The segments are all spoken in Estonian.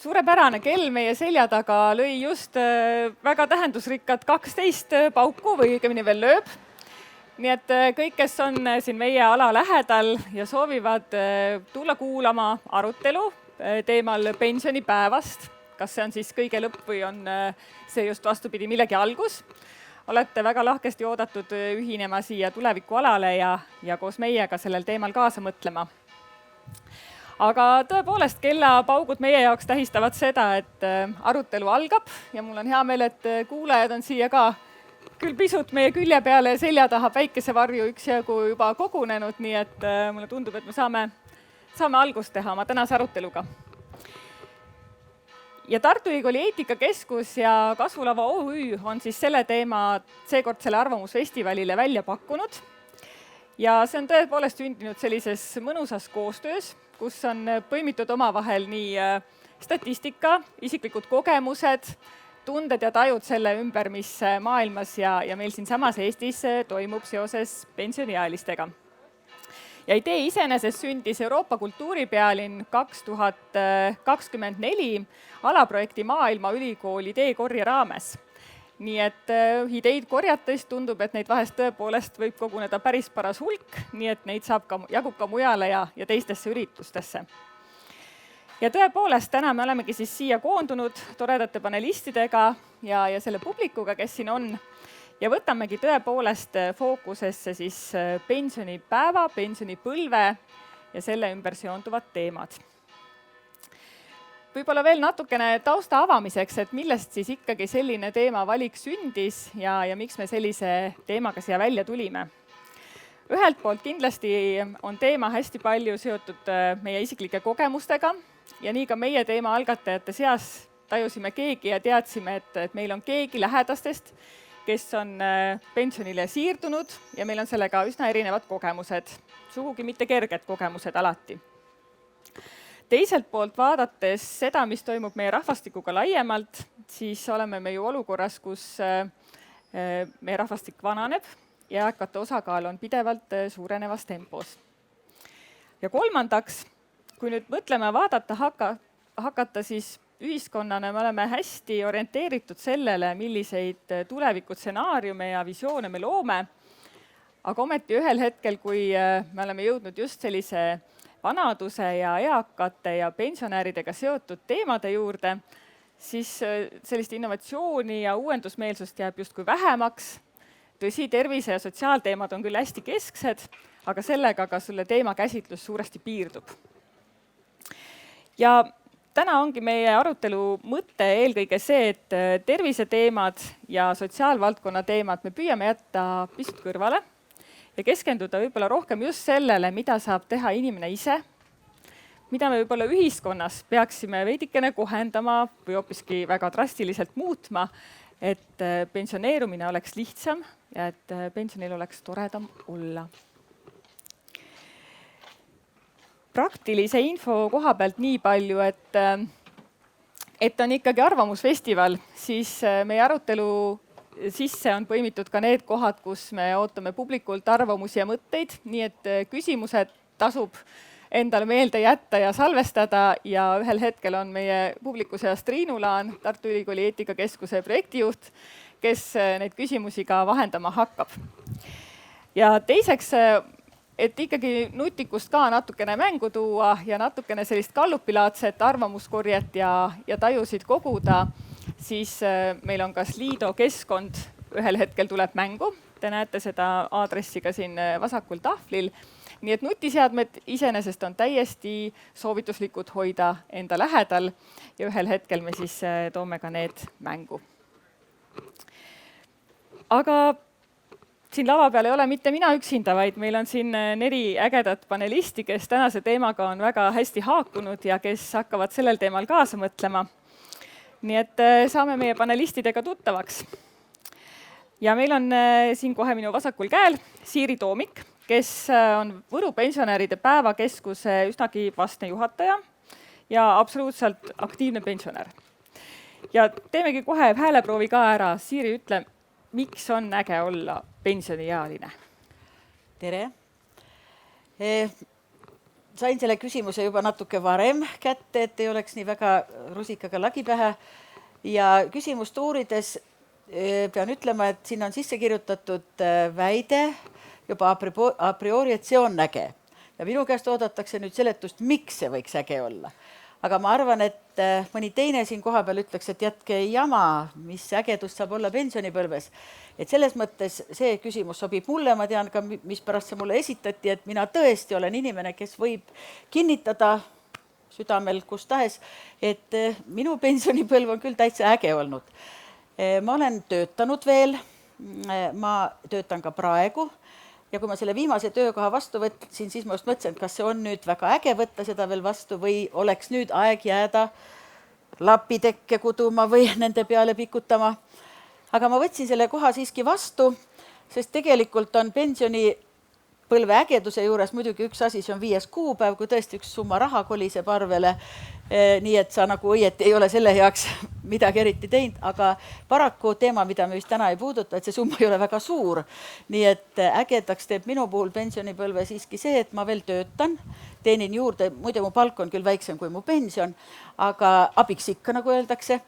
Suurepärane kell meie selja taga lõi just väga tähendusrikkad 12 pauku või õigemini veel lööb. Nii et kõik, kes on siin meie ala lähedal ja soovivad tulla kuulama arutelu teemal pensionipäevast, kas see on siis kõige lõpp või on see just vastupidi millegi algus, olete väga lahkesti oodatud ühinema siia tulevikualale ja koos meiega sellel teemal kaasa mõtlema. Aga tõepoolest, kellapaugud meie jaoks tähistavad seda, et arutelu algab ja mul on hea meel, et kuulajad on siia ka küll pisut meie külje peale selja taha päikesevarju üksjagu juba kogunenud, nii et mulle tundub, et me saame algust teha oma tänase aruteluga. Ja Tartu Ülikooli eetikakeskus ja Kasvulava OÜ on siis selle teema seekordsele arvamusfestivalile välja pakkunud. Ja see on tõepoolest sündinud sellises mõnusas koostöös, kus on põimitud omavahel nii statistika, isiklikud kogemused, tunded ja tajud selle ümber, mis maailmas ja meil siinsamas Eestis toimub seoses pensioniealistega. Ja idee iseenesest sündis Euroopa kultuuripealinn 2024 alaprojekti Maailmaülikooli ideekorje raames. Nii et ideid korjates tundub, et neid vahest tõepoolest võib koguneda päris paras hulk, nii et neid jagub ka mujale ja teistesse üritustesse. Ja tõepoolest, täna me olemegi siis siia koondunud toredate panelistidega ja selle publikuga, kes siin on, ja võtamegi tõepoolest fookusesse siis pensionipäeva, pensionipõlve ja selle ümber seonduvad teemad. Võib-olla veel natukene tausta avamiseks, et millest siis ikkagi selline teema valik sündis ja miks me sellise teemaga siia välja tulime. Ühelt poolt kindlasti on teema hästi palju seotud meie isiklike kogemustega ja nii ka meie teema algatajate seas tajusime keegi ja teadsime, et meil on keegi lähedastest, kes on pensionile siirdunud ja meil on sellega üsna erinevad kogemused, sugugi mitte kerged kogemused alati. Teiselt poolt vaadates seda, mis toimub meie rahvastikuga laiemalt, siis oleme me ju olukorras, kus meie rahvastik vananeb ja eakate osakaal on pidevalt suurenevas tempos. Ja kolmandaks, kui nüüd mõtlema vaadata hakata, siis ühiskonnana me oleme hästi orienteeritud sellele, milliseid tulevikustsenaariume ja visioone me loome, aga ometi ühel hetkel, kui me oleme jõudnud just sellise vanaduse ja eakate ja pensionäridega seotud teemade juurde, siis sellist innovatsiooni ja uuendusmeelsust jääb justkui vähemaks. Tõsi, tervise- ja sotsiaalteemad on küll hästi kesksed, aga sellega ka selle teema käsitlus suuresti piirdub. Ja täna ongi meie arutelu mõte eelkõige see, et terviseteemad ja sotsiaalvaldkonna teemad me püüame jätta pisut kõrvale ja keskenduda võib-olla rohkem just sellele, mida saab teha inimene ise, mida me võib-olla ühiskonnas peaksime veidikene kohendama või hoopiski väga drastiliselt muutma, et pensioneerumine oleks lihtsam ja et pensionil oleks toredam olla. Praktilise info koha pealt nii palju, et on ikkagi arvamusfestival, siis meie arutelu sisse on põimitud ka need kohad, kus me ootame publikult arvamusi ja mõtteid, nii et küsimused tasub endale meelde jätta ja salvestada ja ühel hetkel on meie publiku seas Triinu Laan, Tartu Ülikooli eetikakeskuse projektijuht, kes neid küsimusi ka vahendama hakkab. Ja teiseks, et ikkagi nutikust ka natukene mängu tuua ja natukene sellist gallupilaadset arvamuskorjet ja tajusid koguda, siis meil on ka Slido keskkond ühel hetkel tuleb mängu. Te näete seda aadressi ka siin vasakul tahvlil. Nii et nutiseadmed iseenesest on täiesti soovituslikud hoida enda lähedal ja ühel hetkel me siis toome ka need mängu. Aga siin lava peal ei ole mitte mina üksinda, vaid meil on siin 4 ägedat panelisti, kes tänase teemaga on väga hästi haakunud ja kes hakkavad sellel teemal kaasa mõtlema. Nii et saame meie panelistidega tuttavaks. Ja meil on siin kohe minu vasakul käel Siiri Toomik, kes on Võru pensionäride päevakeskuse üsnagi vastne juhataja ja absoluutselt aktiivne pensionär. Ja teemegi kohe hääleproovi ka ära. Siiri, ütle, miks on äge olla pensioniealine? Tere! sain selle küsimuse juba natuke varem kätte, et ei oleks nii väga rusikaga lagi pähe. Ja küsimust uurides pean ütlema, et siin on sisse kirjutatud väide juba a priori, et see on äge. Ja minu käest oodatakse nüüd seletust, miks see võiks äge olla. Aga ma arvan, et mõni teine siin koha peal ütleks, et jätke jama, mis ägedust saab olla pensionipõlves. Et selles mõttes see küsimus sobib mulle, ma tean ka, mis pärast see mulle esitati, et mina tõesti olen inimene, kes võib kinnitada südamel kus tahes, et minu pensionipõlv on küll täitsa äge olnud. Ma olen töötanud veel, ma töötan ka praegu. Ja kui ma selle viimase töökoha vastu võtsin, siis ma just mõtlesin, et kas see on nüüd väga äge võtta seda veel vastu või oleks nüüd aeg jääda lapitekke kuduma või nende peale pikutama. Aga ma võtsin selle koha siiski vastu, sest tegelikult on pensionipõlve ägeduse juures muidugi üks asi, see on 5. kuupäev, kui tõesti üks summa raha koliseb arvele, nii et sa nagu õieti ei ole selle heaks midagi eriti teinud, aga paraku teema, mida me vist täna ei puuduta, et see summa ei ole väga suur. Nii et ägedaks teeb minu puhul pensionipõlve siiski see, et ma veel töötan, teenin juurde, muide mu palk on küll väiksem kui mu pension, aga abiks ikka, nagu öeldakse.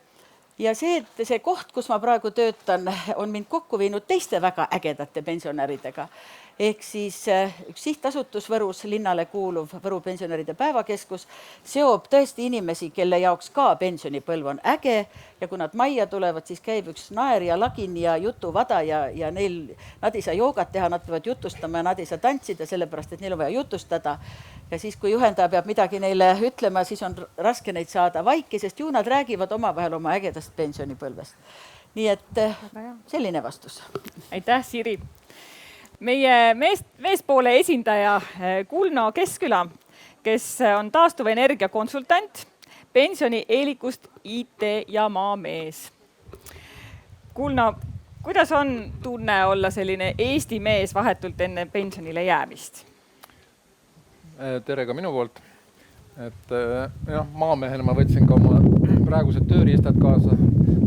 Ja see, et see koht, kus ma praegu töötan, on mind kokku viinud teiste väga ägedate pensionäridega. Ehk siis üks sihtasutus Võrus linnale kuuluv Võru pensionäride päevakeskus seob tõesti inimesi, kelle jaoks ka pensionipõlv on äge ja kui nad majja tulevad, siis käib üks naer ja lagin ja jutuvada ja nad ei saa joogat teha, nad peavad jutustama ja nad ei saa tantsida, sellepärast, et neil on vaja jutustada. Ja siis, kui juhendaja peab midagi neile ütlema, siis on raske neid saada vaiki, sest ju nad räägivad omavahel oma ägedast pensionipõlvest. Nii et selline vastus. Aitäh, Siri! Meie meespoole esindaja Kulno Keskküla, kes on taastuvenergia konsultant, pensioni eelikust IT ja maamees. Kulno, kuidas on tunne olla selline Eesti mees vahetult enne pensionile jäämist? Tere ka minu poolt. Et maamehena ma võtsin ka oma praegused tööriistad kaasa.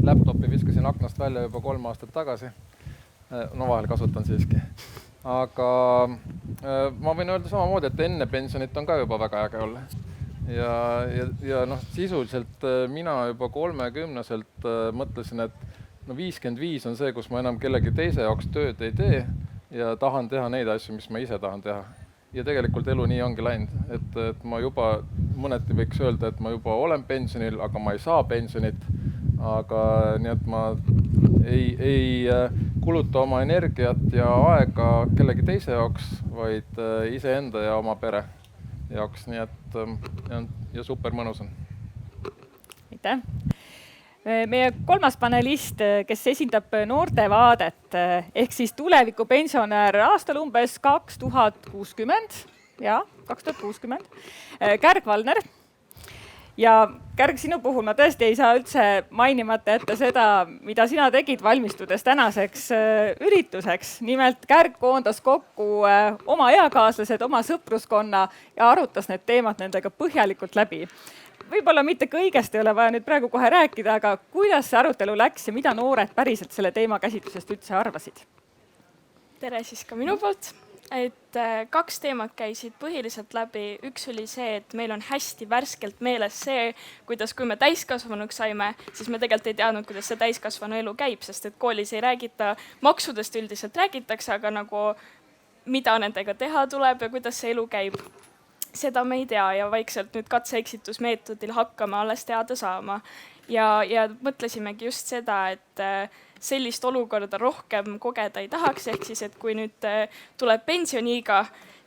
Laptopi viskasin aknast välja juba 3 aastat tagasi. No vahel kasutan siiski. Aga ma võin öelda samamoodi, et enne pensionit on ka juba väga äge olla. Ja sisuliselt mina juba 30-selt mõtlesin, et 55 on see, kus ma enam kellegi teise jaoks tööd ei tee ja tahan teha neid asju, mis ma ise tahan teha. Ja tegelikult elu nii ongi läinud, et ma juba mõneti võiks öelda, et ma juba olen pensionil, aga ma ei saa pensionit. Aga nii, et ma ei kuluta oma energiat ja aega kellegi teise jaoks, vaid iseenda ja oma pere jaoks. Nii, et ja super mõnus on. Aitäh! Meie 3. panelist, kes esindab noorte vaadet, ehk siis tuleviku pensionär aastal umbes 2060, 2060, Kärg Valner. Ja Kärg, sinu puhul ma tõesti ei saa üldse mainimata jätta seda, mida sina tegid valmistudes tänaseks ürituseks. Nimelt Kärg koondas kokku oma eakaaslased, oma sõpruskonna ja arutas need teemad nendega põhjalikult läbi. Võib-olla mitte kõigest ei ole vaja nüüd praegu kohe rääkida, aga kuidas see arutelu läks ja mida noored päriselt selle teema käsitlusest üldse arvasid? Tere siis ka minu poolt. Et 2 teemat käisid põhiliselt läbi. Üks oli see, et meil on hästi värskelt meeles see, kuidas kui me täiskasvanuks saime, siis me tegelikult ei teadnud, kuidas see täiskasvanu elu käib, sest et koolis ei räägita, maksudest üldiselt räägitakse, aga nagu mida nendega teha tuleb ja kuidas see elu käib. Seda me ei tea ja vaikselt nüüd katse-eksitusmeetodil hakkame alles teada saama. Ja mõtlesimegi just seda, et sellist olukorda rohkem kogeda ei tahaks, ehk siis, et kui nüüd tuleb pensioniiga,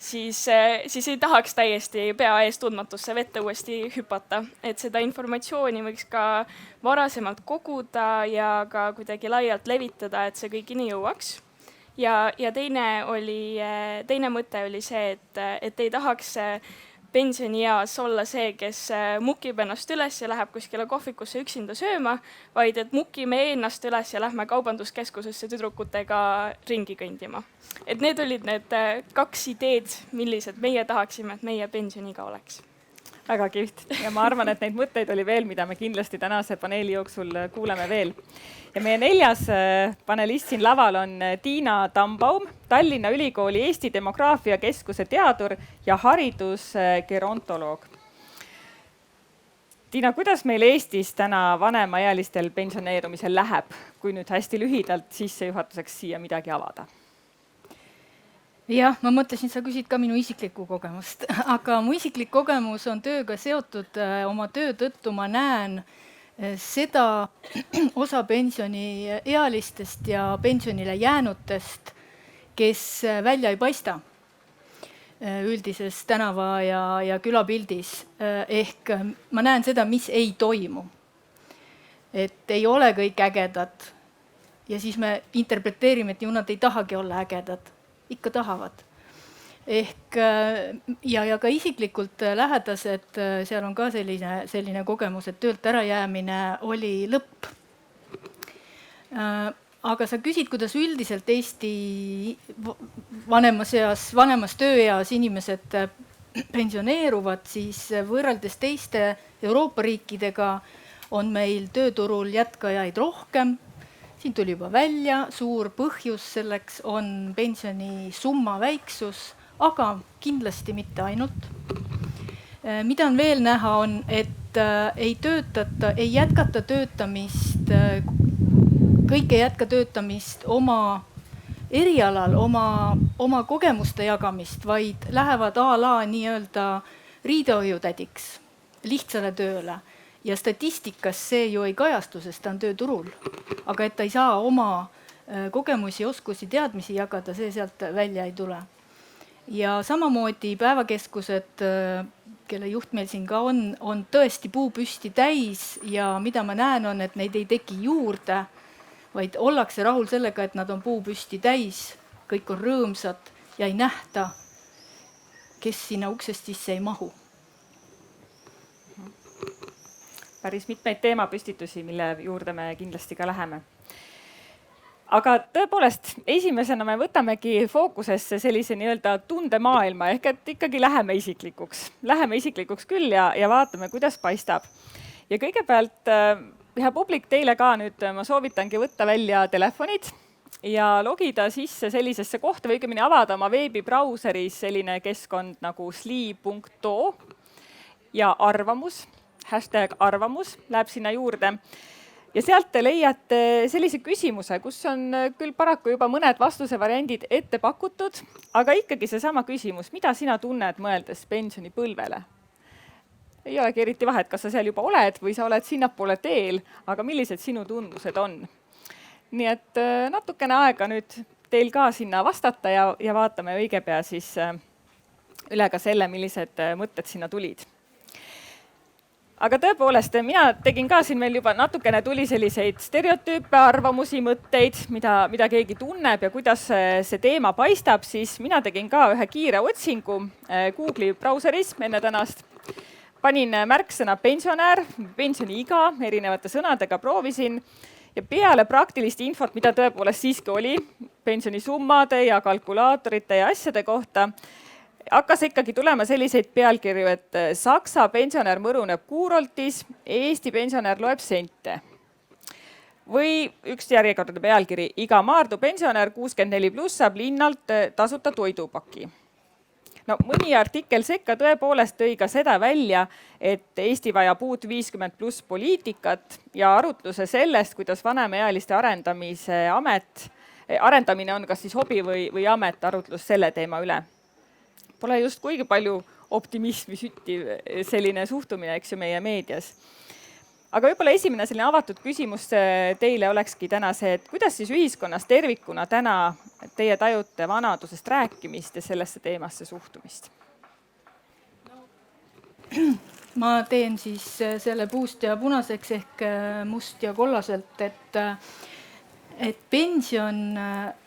siis ei tahaks täiesti pea ees tundmatusse vette uuesti hüpata. Et seda informatsiooni võiks ka varasemalt koguda ja ka kuidagi laialt levitada, et see kõigini jõuaks. Ja teine mõte oli see, et ei tahaks pensionieas olla see, kes mukib ennast üles ja läheb kuskile kohvikusse üksinda sööma, vaid et mukime ennast üles ja lähme kaubanduskeskusesse tüdrukutega ringi kõndima. Et need olid need 2 ideed, millised meie tahaksime, et meie pensioniga oleks. väga kihvt ja ma arvan, et neid mõtteid oli veel, mida me kindlasti tänase paneeli jooksul kuuleme veel. Ja meie 4. panelist siin laval on Tiina Tambaum, Tallinna Ülikooli Eesti Demograafia Keskuse teadur ja haridusgerontoloog. Tiina, kuidas meil Eestis täna vanemaealistel pensioneerumisel läheb, kui nüüd hästi lühidalt sissejuhatuseks siia midagi avada? Jah, ma mõtlesin, sa küsid ka minu isiklikku kogemust, aga mu isiklik kogemus on tööga seotud. Oma töö tõttu ma näen seda osa pensioniealistest ja pensionile jäänutest, kes välja ei paista üldises tänava ja külapildis. Ehk ma näen seda, mis ei toimu. Et ei ole kõik ägedad ja siis me interpreteerime, et ju nad ei tahagi olla ägedad. Ikka tahavad. Ehk ja ka isiklikult lähedased, seal on ka selline kogemus, et töölt ära jäämine oli lõpp. Aga sa küsid, kuidas üldiselt Eesti vanemas tööeas inimesed pensioneeruvad, siis võrreldes teiste Euroopa riikidega on meil tööturul jätkajaid rohkem. Siin tuli juba välja, suur põhjus selleks on pensioni summa väiksus, aga kindlasti mitte ainult. Mida on veel näha on, et ei jätkata töötamist, kõik ei jätka töötamist oma erialal, oma kogemuste jagamist, vaid lähevad a la nii-öelda riidehoiutädiks lihtsale tööle. Ja statistikas see ju ei kajastu, sest ta on tööturul. Aga et ta ei saa oma kogemusi, oskusi, teadmisi jagada, see sealt välja ei tule. Ja samamoodi päevakeskused, kelle juht meil siin ka on tõesti puupüsti täis ja mida ma näen on, et neid ei teki juurde, vaid ollakse rahul sellega, et nad on puupüsti täis, kõik on rõõmsad ja ei nähta, kes sinna uksest sisse ei mahu. Päris mitmeid teemapüstitusi, mille juurde me kindlasti ka läheme. Aga tõepoolest, esimesena me võtamegi fookusesse sellise nii-öelda tundemaailma, ehk et ikkagi läheme isiklikuks. Läheme isiklikuks küll ja vaatame, kuidas paistab. Ja kõigepealt, hea publik, teile ka nüüd ma soovitangi võtta välja telefonid ja logida sisse sellisesse kohta või õigemini avada oma veebibrauseris selline keskkond nagu sli.to ja arvamus. #arvamus läheb sinna juurde ja sealt te leiate sellise küsimuse, kus on küll paraku juba mõned vastuse variandid ette pakutud, aga ikkagi seesama küsimus, mida sina tunned mõeldes pensionipõlvele? Ei olegi eriti vahet, kas sa seal juba oled või sa oled sinnapoole teel, aga millised sinu tundmused on? Nii et natukene aega nüüd teil ka sinna vastata ja vaatame õige pea siis üle ka selle, millised mõtted sinna tulid. Aga tõepoolest, mina tegin ka siin meil juba natukene tuli selliseid stereotüüpe, arvamusi, mõtteid, mida keegi tunneb ja kuidas see teema paistab, siis mina tegin ka ühe kiire otsingu Google'i brauseris enne tänast. Panin märksõna pensionär, pensioniiga, erinevate sõnadega proovisin ja peale praktilist infot, mida tõepoolest siiski oli, pensionisummade ja kalkulaatorite ja asjade kohta, hakkas ikkagi tulema selliseid pealkirju, et Saksa pensionär mõruneb kuuroltis, Eesti pensionär loeb sente. Või üks järjekordade pealkiri, iga Maardu pensionär 64+ saab linnalt tasuta toidupaki. No, mõni artikkel sekka tõepoolest tõi ka seda välja, et Eesti vajab uut 50+ poliitikat ja arutluse sellest, kuidas vanemaealiste arendamine on kas siis hobi või amet, arutlus selle teema üle. Pole just kuigi palju optimismi süttiv selline suhtumine, eks ju, meie meedias. Aga võib-olla esimene selline avatud küsimus teile olekski täna see, et kuidas siis ühiskonnas tervikuna täna teie tajute vanadusest rääkimist ja sellesse teemasse suhtumist? Ma teen siis selle puust ja punaseks ehk must ja kollaselt, et pension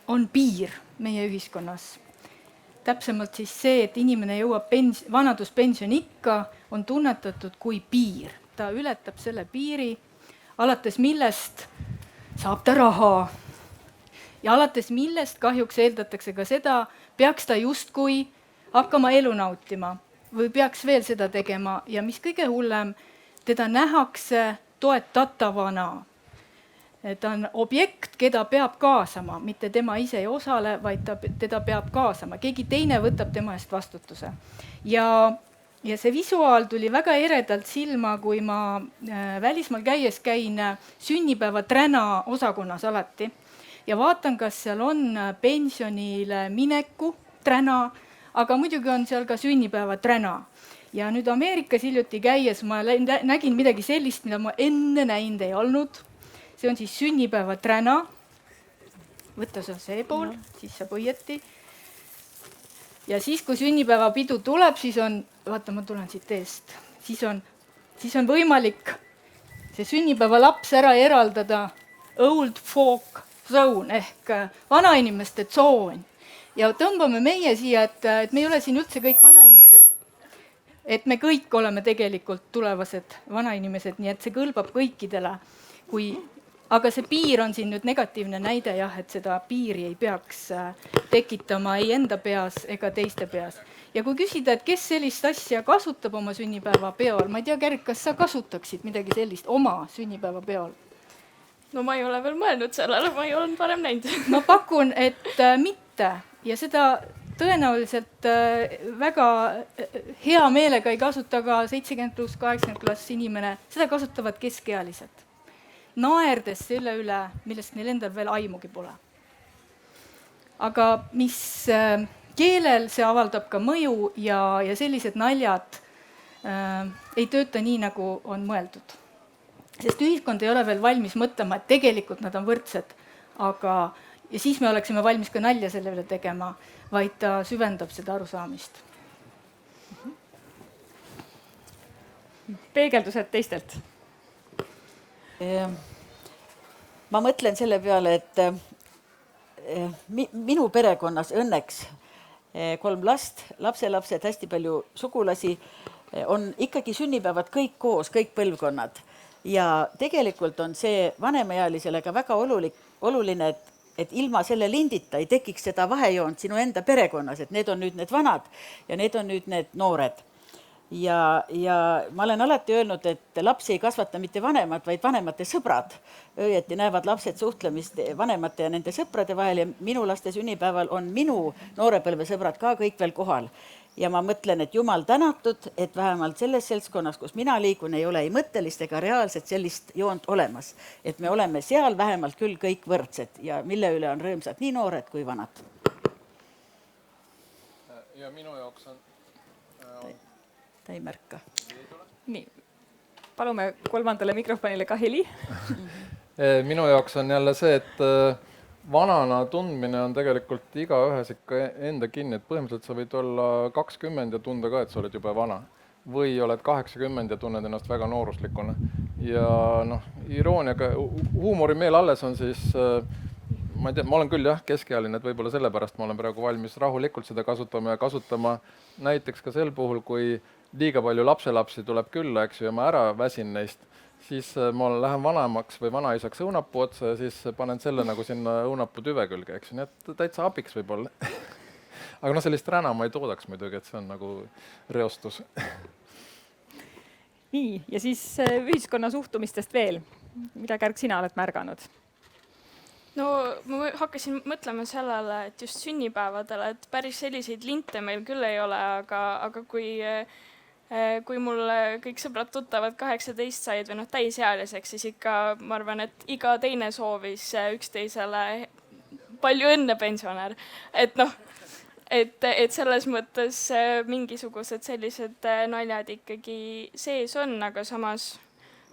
on piir meie ühiskonnas. Täpsemalt siis see, et inimene jõuab vanaduspensioniikka, on tunnetatud kui piir. Ta ületab selle piiri, alates millest saab ta raha. Ja alates millest kahjuks eeldatakse ka seda, peaks ta justkui hakkama elu nautima. või peaks veel seda tegema ja mis kõige hullem, teda nähakse toetatavana. Ta on objekt, keda peab kaasama, mitte tema ise ei osale, vaid teda peab kaasama. Keegi teine võtab tema eest vastutuse. Ja see visuaal tuli väga eredalt silma, kui ma välismaal käies käin sünnipäevaträna osakonnas alati ja vaatan, kas seal on pensionile mineku träna, aga muidugi on seal ka sünnipäevaträna. Ja nüüd Ameerikas hiljuti käies ma nägin midagi sellist, mida ma enne näinud ei olnud. See on siis sünnipäevaträna. Võtta see pool, siis saab õieti. Ja siis, kui sünnipäevapidu tuleb, siis on, vaata, ma tulen siit eest, siis on võimalik see sünnipäevalaps ära eraldada old folk zone ehk vanainimeste tsoon. Ja tõmbame meie siia, et me ei ole siin üldse kõik vanainimesed, et me kõik oleme tegelikult tulevased vanainimesed, nii et see kõlbab kõikidele. Aga see piir on siin nüüd negatiivne näide, jah, et seda piiri ei peaks tekitama ei enda peas ega teiste peas. Ja kui küsida, et kes sellist asja kasutab oma sünnipäevapeol, ma ei tea, Kärt, kas sa kasutaksid midagi sellist oma sünnipäevapeol? No ma ei ole veel mõelnud sellele, ma ei olnud varem näinud. Ma pakun, et mitte ja seda tõenäoliselt väga hea meelega ei kasuta ka 70+, 80+ inimene, seda kasutavad keskealised. Naerdes selle üle, millest neil endal veel aimugi pole. Aga mis keelel see avaldab ka mõju ja sellised naljad ei tööta nii, nagu on mõeldud. Sest ühiskond ei ole veel valmis mõtlema, et tegelikult nad on võrdsed, ja siis me oleksime valmis ka nalja selle üle tegema, vaid ta süvendab seda arusaamist. Peegeldused teistelt? Ma mõtlen selle peale, et minu perekonnas õnneks 3 last, lapselapsed, hästi palju sugulasi, on ikkagi sünnipäevad kõik koos, kõik põlvkonnad. Ja tegelikult on see vanemaealisele ka väga oluline, et ilma selle lindita ei tekiks seda vahejoont sinu enda perekonnas, et need on nüüd need vanad ja need on nüüd need noored. Ja ma olen alati öelnud, et lapsi ei kasvata mitte vanemad, vaid vanemate sõbrad. Õieti näevad lapsed suhtlemist vanemate ja nende sõprade vahel ja minu laste sünnipäeval on minu noorepõlve sõbrad ka kõik veel kohal. Ja ma mõtlen, et jumal tänatud, et vähemalt selles seltskonnas, kus mina liigun, ei ole ei mõttelist ega reaalselt sellist joont olemas. Et me oleme seal vähemalt küll kõik võrdsed ja mille üle on rõõmsad nii noored kui vanad. Ja minu jaoks on... Ta ei märka. Nii, palume 3. mikrofonile ka heli. Minu jaoks on jälle see, et vanana tundmine on tegelikult igaühes ikka enda kinni, et põhimõtteliselt sa võid olla 20 ja tunda ka, et sa oled juba vana. Või oled 80 ja tunned ennast väga nooruslikuna. Ja irooniaga, huumorimeel alles on siis, ma olen küll keskealine, et võib-olla sellepärast ma olen praegu valmis rahulikult seda kasutama ja kasutama näiteks ka sel puhul, kui liiga palju lapselapsi tuleb külla, eks ju, ja ma ära väsin neist, siis ma lähen vanemaks või vanaisaks õunapuu otsa ja siis panen selle nagu sinna õunapuu tüve külge, eks ju, nii et täitsa abiks võib-olla. Aga sellist räna ma ei toodaks muidugi, et see on nagu reostus. Nii, ja siis ühiskonna suhtumistest veel. Mida, Kärg, sina oled märganud? No ma hakkasin mõtlema sellele, et just sünnipäevadele, et päris selliseid linte meil küll ei ole, aga kui mul kõik sõbrad tuttavad 18 said või täisealiseks, siis ikka ma arvan, et iga teine soovis üksteisele palju õnne pensionär. Et selles mõttes mingisugused sellised naljad ikkagi sees on, aga samas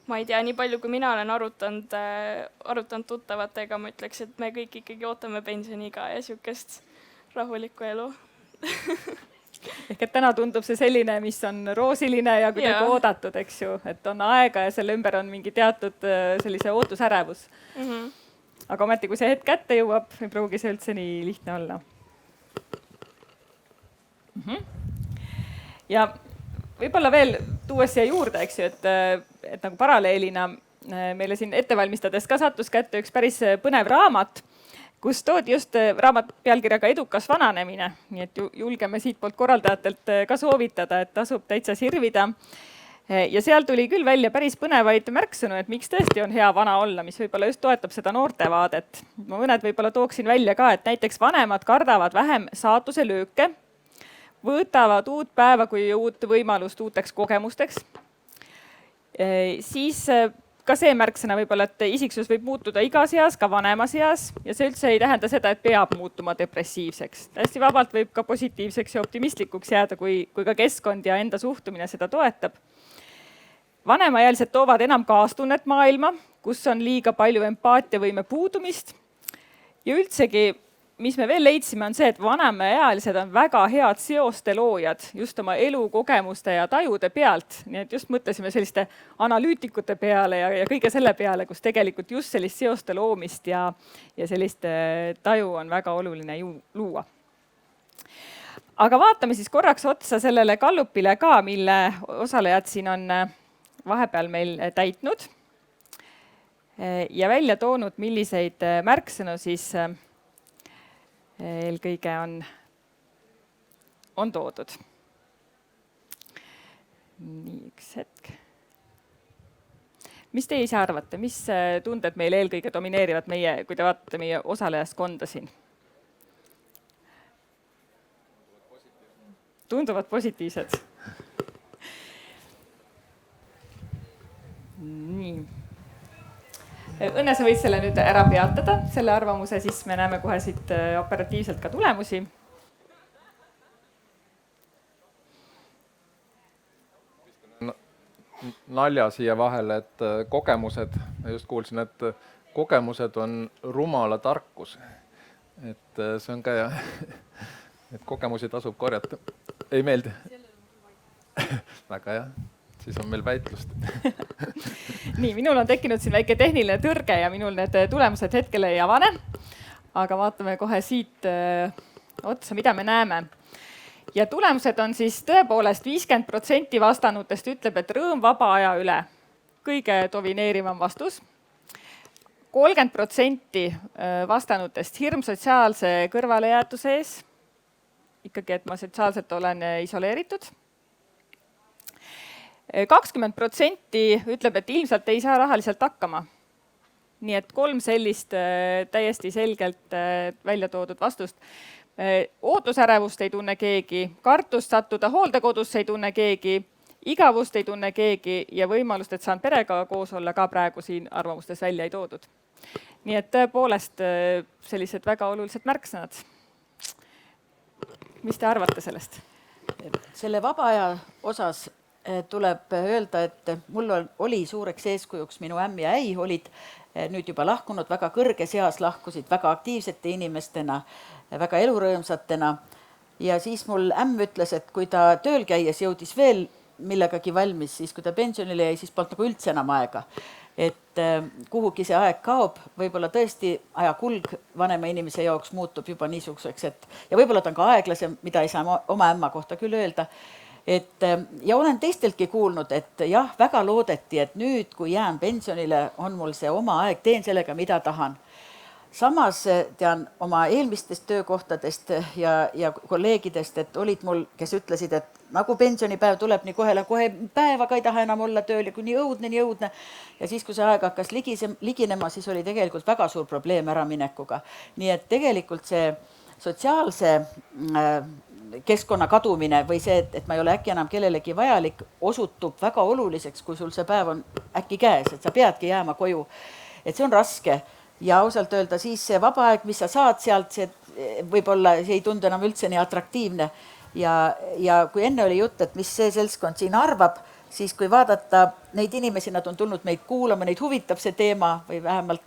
ma ei tea, nii palju kui mina olen arutanud tuttavatega, ma ütleks, et me kõik ikkagi ootame pensioniga ja sihukest rahulikku elu. Ehk et täna tundub see selline, mis on roosiline ja kuidagi oodatud, eks ju, et on aega ja selle ümber on mingi teatud sellise ootusärevus. Aga ometi, kui see hetk kätte jõuab, ei pruugi see üldse nii lihtne olla. Ja võib-olla veel tuues siia juurde, eks ju, et nagu paralleelina meile siin ettevalmistades ka sattus kätte üks päris põnev raamat, kus toodi just raamat pealkirjaga Edukas vananemine, nii et julgeme siitpoolt korraldajatelt ka soovitada, et tasub täitsa sirvida. Ja seal tuli küll välja päris põnevaid märksõnu, et miks tõesti on hea vana olla, mis võib-olla just toetab seda noortevaadet. Ma mõned võib-olla tooksin välja ka, et näiteks vanemad kardavad vähem saatuse lööke, võtavad uut päeva kui uut võimalust uuteks kogemusteks. Siis ka see märksõna võib-olla, et isiksus võib muutuda igas eas, ka vanemas eas ja see üldse ei tähenda seda, et peab muutuma depressiivseks. Täiesti vabalt võib ka positiivseks ja optimistlikuks jääda, kui ka keskkond ja enda suhtumine seda toetab. Vanemaealised toovad enam kaastunnet maailma, kus on liiga palju empaatiavõime puudumist ja üldsegi, mis me veel leidsime, on see, et vanemaealised on väga head seoste loojad just oma elukogemuste ja tajude pealt. Nii et just mõtlesime selliste analüütikute peale ja kõige selle peale, kus tegelikult just sellist seoste loomist ja sellist taju on väga oluline luua. Aga vaatame siis korraks otsa sellele Gallupile ka, mille osalejad siin on vahepeal meil täitnud ja välja toonud, milliseid märksõnu siis eelkõige on toodud. Nii, üks hetk. Mis te ise arvate, mis tunded meil eelkõige domineerivad kui te vaatate meie osalejaskonda siin? Tunduvad positiivsed. Nii. Õnne, sa võid selle nüüd ära peatada, selle arvamuse, siis me näeme kohe siit operatiivselt ka tulemusi. Nalja siia vahele, et kogemused, just kuulsin, et kogemused on rumala tarkus. Et see on ka ja, et kogemusi tasub korjata. Ei meeldi? Väga hea. Siis on meil väitlust. Nii, minul on tekkinud siin väike tehniline tõrge ja minul need tulemused hetkel ei avane. Aga vaatame kohe siit otsa, mida me näeme. Ja tulemused on siis tõepoolest 50% vastanutest ütleb, et rõõm vaba aja üle. Kõige domineerivam vastus. 30% vastanutest hirm sotsiaalse kõrvalejäetuse ees. Ikkagi, et ma sotsiaalselt olen isoleeritud. 20% ütleb, et ilmselt ei saa rahaliselt hakkama. Nii et 3 sellist täiesti selgelt välja toodud vastust. Ootusärevust ei tunne keegi, kartust sattuda hooldekodusse ei tunne keegi, igavust ei tunne keegi ja võimalust, et saan perega koos olla ka praegu siin arvamustes välja ei toodud. Nii et tõepoolest sellised väga olulised märksõnad. Mis te arvate sellest? Selle vaba aja osas tuleb öelda, et mul oli suureks eeskujuks minu ämm ja äi, olid nüüd juba lahkunud, väga kõrges eas lahkusid, väga aktiivsete inimestena, väga elurõõmsatena. Ja siis mul ämm ütles, et kui ta tööl käies jõudis veel millegagi valmis, siis kui ta pensionile jäi, siis polnud nagu üldse enam aega. Et kuhugi see aeg kaob, võib-olla tõesti aja kulg vanema inimese jaoks muutub juba niisuguseks, ja võib-olla ta on ka aeglasem, mida ei saa oma ämma kohta küll öelda. Ja olen teisteltki kuulnud, et jah, väga loodeti, et nüüd, kui jään pensionile, on mul see oma aeg, teen sellega, mida tahan. Samas tean oma eelmistest töökohtadest ja kolleegidest, et olid mul, kes ütlesid, et nagu pensionipäev tuleb nii kohe päevaga ei taha enam olla tööl ja kui nii õudne. Ja siis, kui see aeg hakkas liginema, siis oli tegelikult väga suur probleem äraminekuga. Nii et tegelikult see sotsiaalse keskkonna kadumine või see, et ma ei ole äkki enam kellelegi vajalik, osutub väga oluliseks, kui sul see päev on äkki käes, et sa peadki jääma koju. Et see on raske ja ausalt öelda, siis see vaba aeg, mis sa saad sealt, see võib-olla see ei tundu enam üldse nii atraktiivne. Ja kui enne oli jutt, et mis see seltskond siin arvab, siis kui vaadata neid inimesi, nad on tulnud meid kuulama, neid huvitab see teema või vähemalt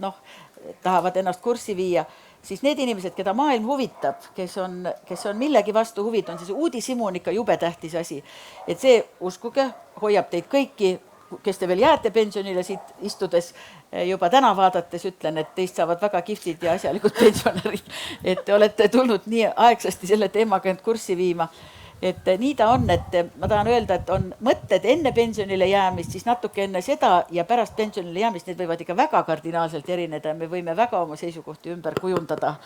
tahavad ennast kurssi viia, siis need inimesed, keda maailm huvitab, kes on millegi vastu huvid, on siis uudishimu on ikka jube tähtis asi. Et see, uskuge, hoiab teid kõiki, kes te veel jääte pensionile siit istudes, juba täna vaadates ütlen, et teist saavad väga kihvtid ja asjalikud pensionärid, et te olete tulnud nii aegsasti selle teemaga end kurssi viima. et nii ta on, et ma tahan öelda, et on mõtted enne pensionile jäämist, siis natuke enne seda ja pärast pensionile jäämist, need võivad ikka väga kardinaalselt erineda ja me võime väga oma seisukohti ümber kujundada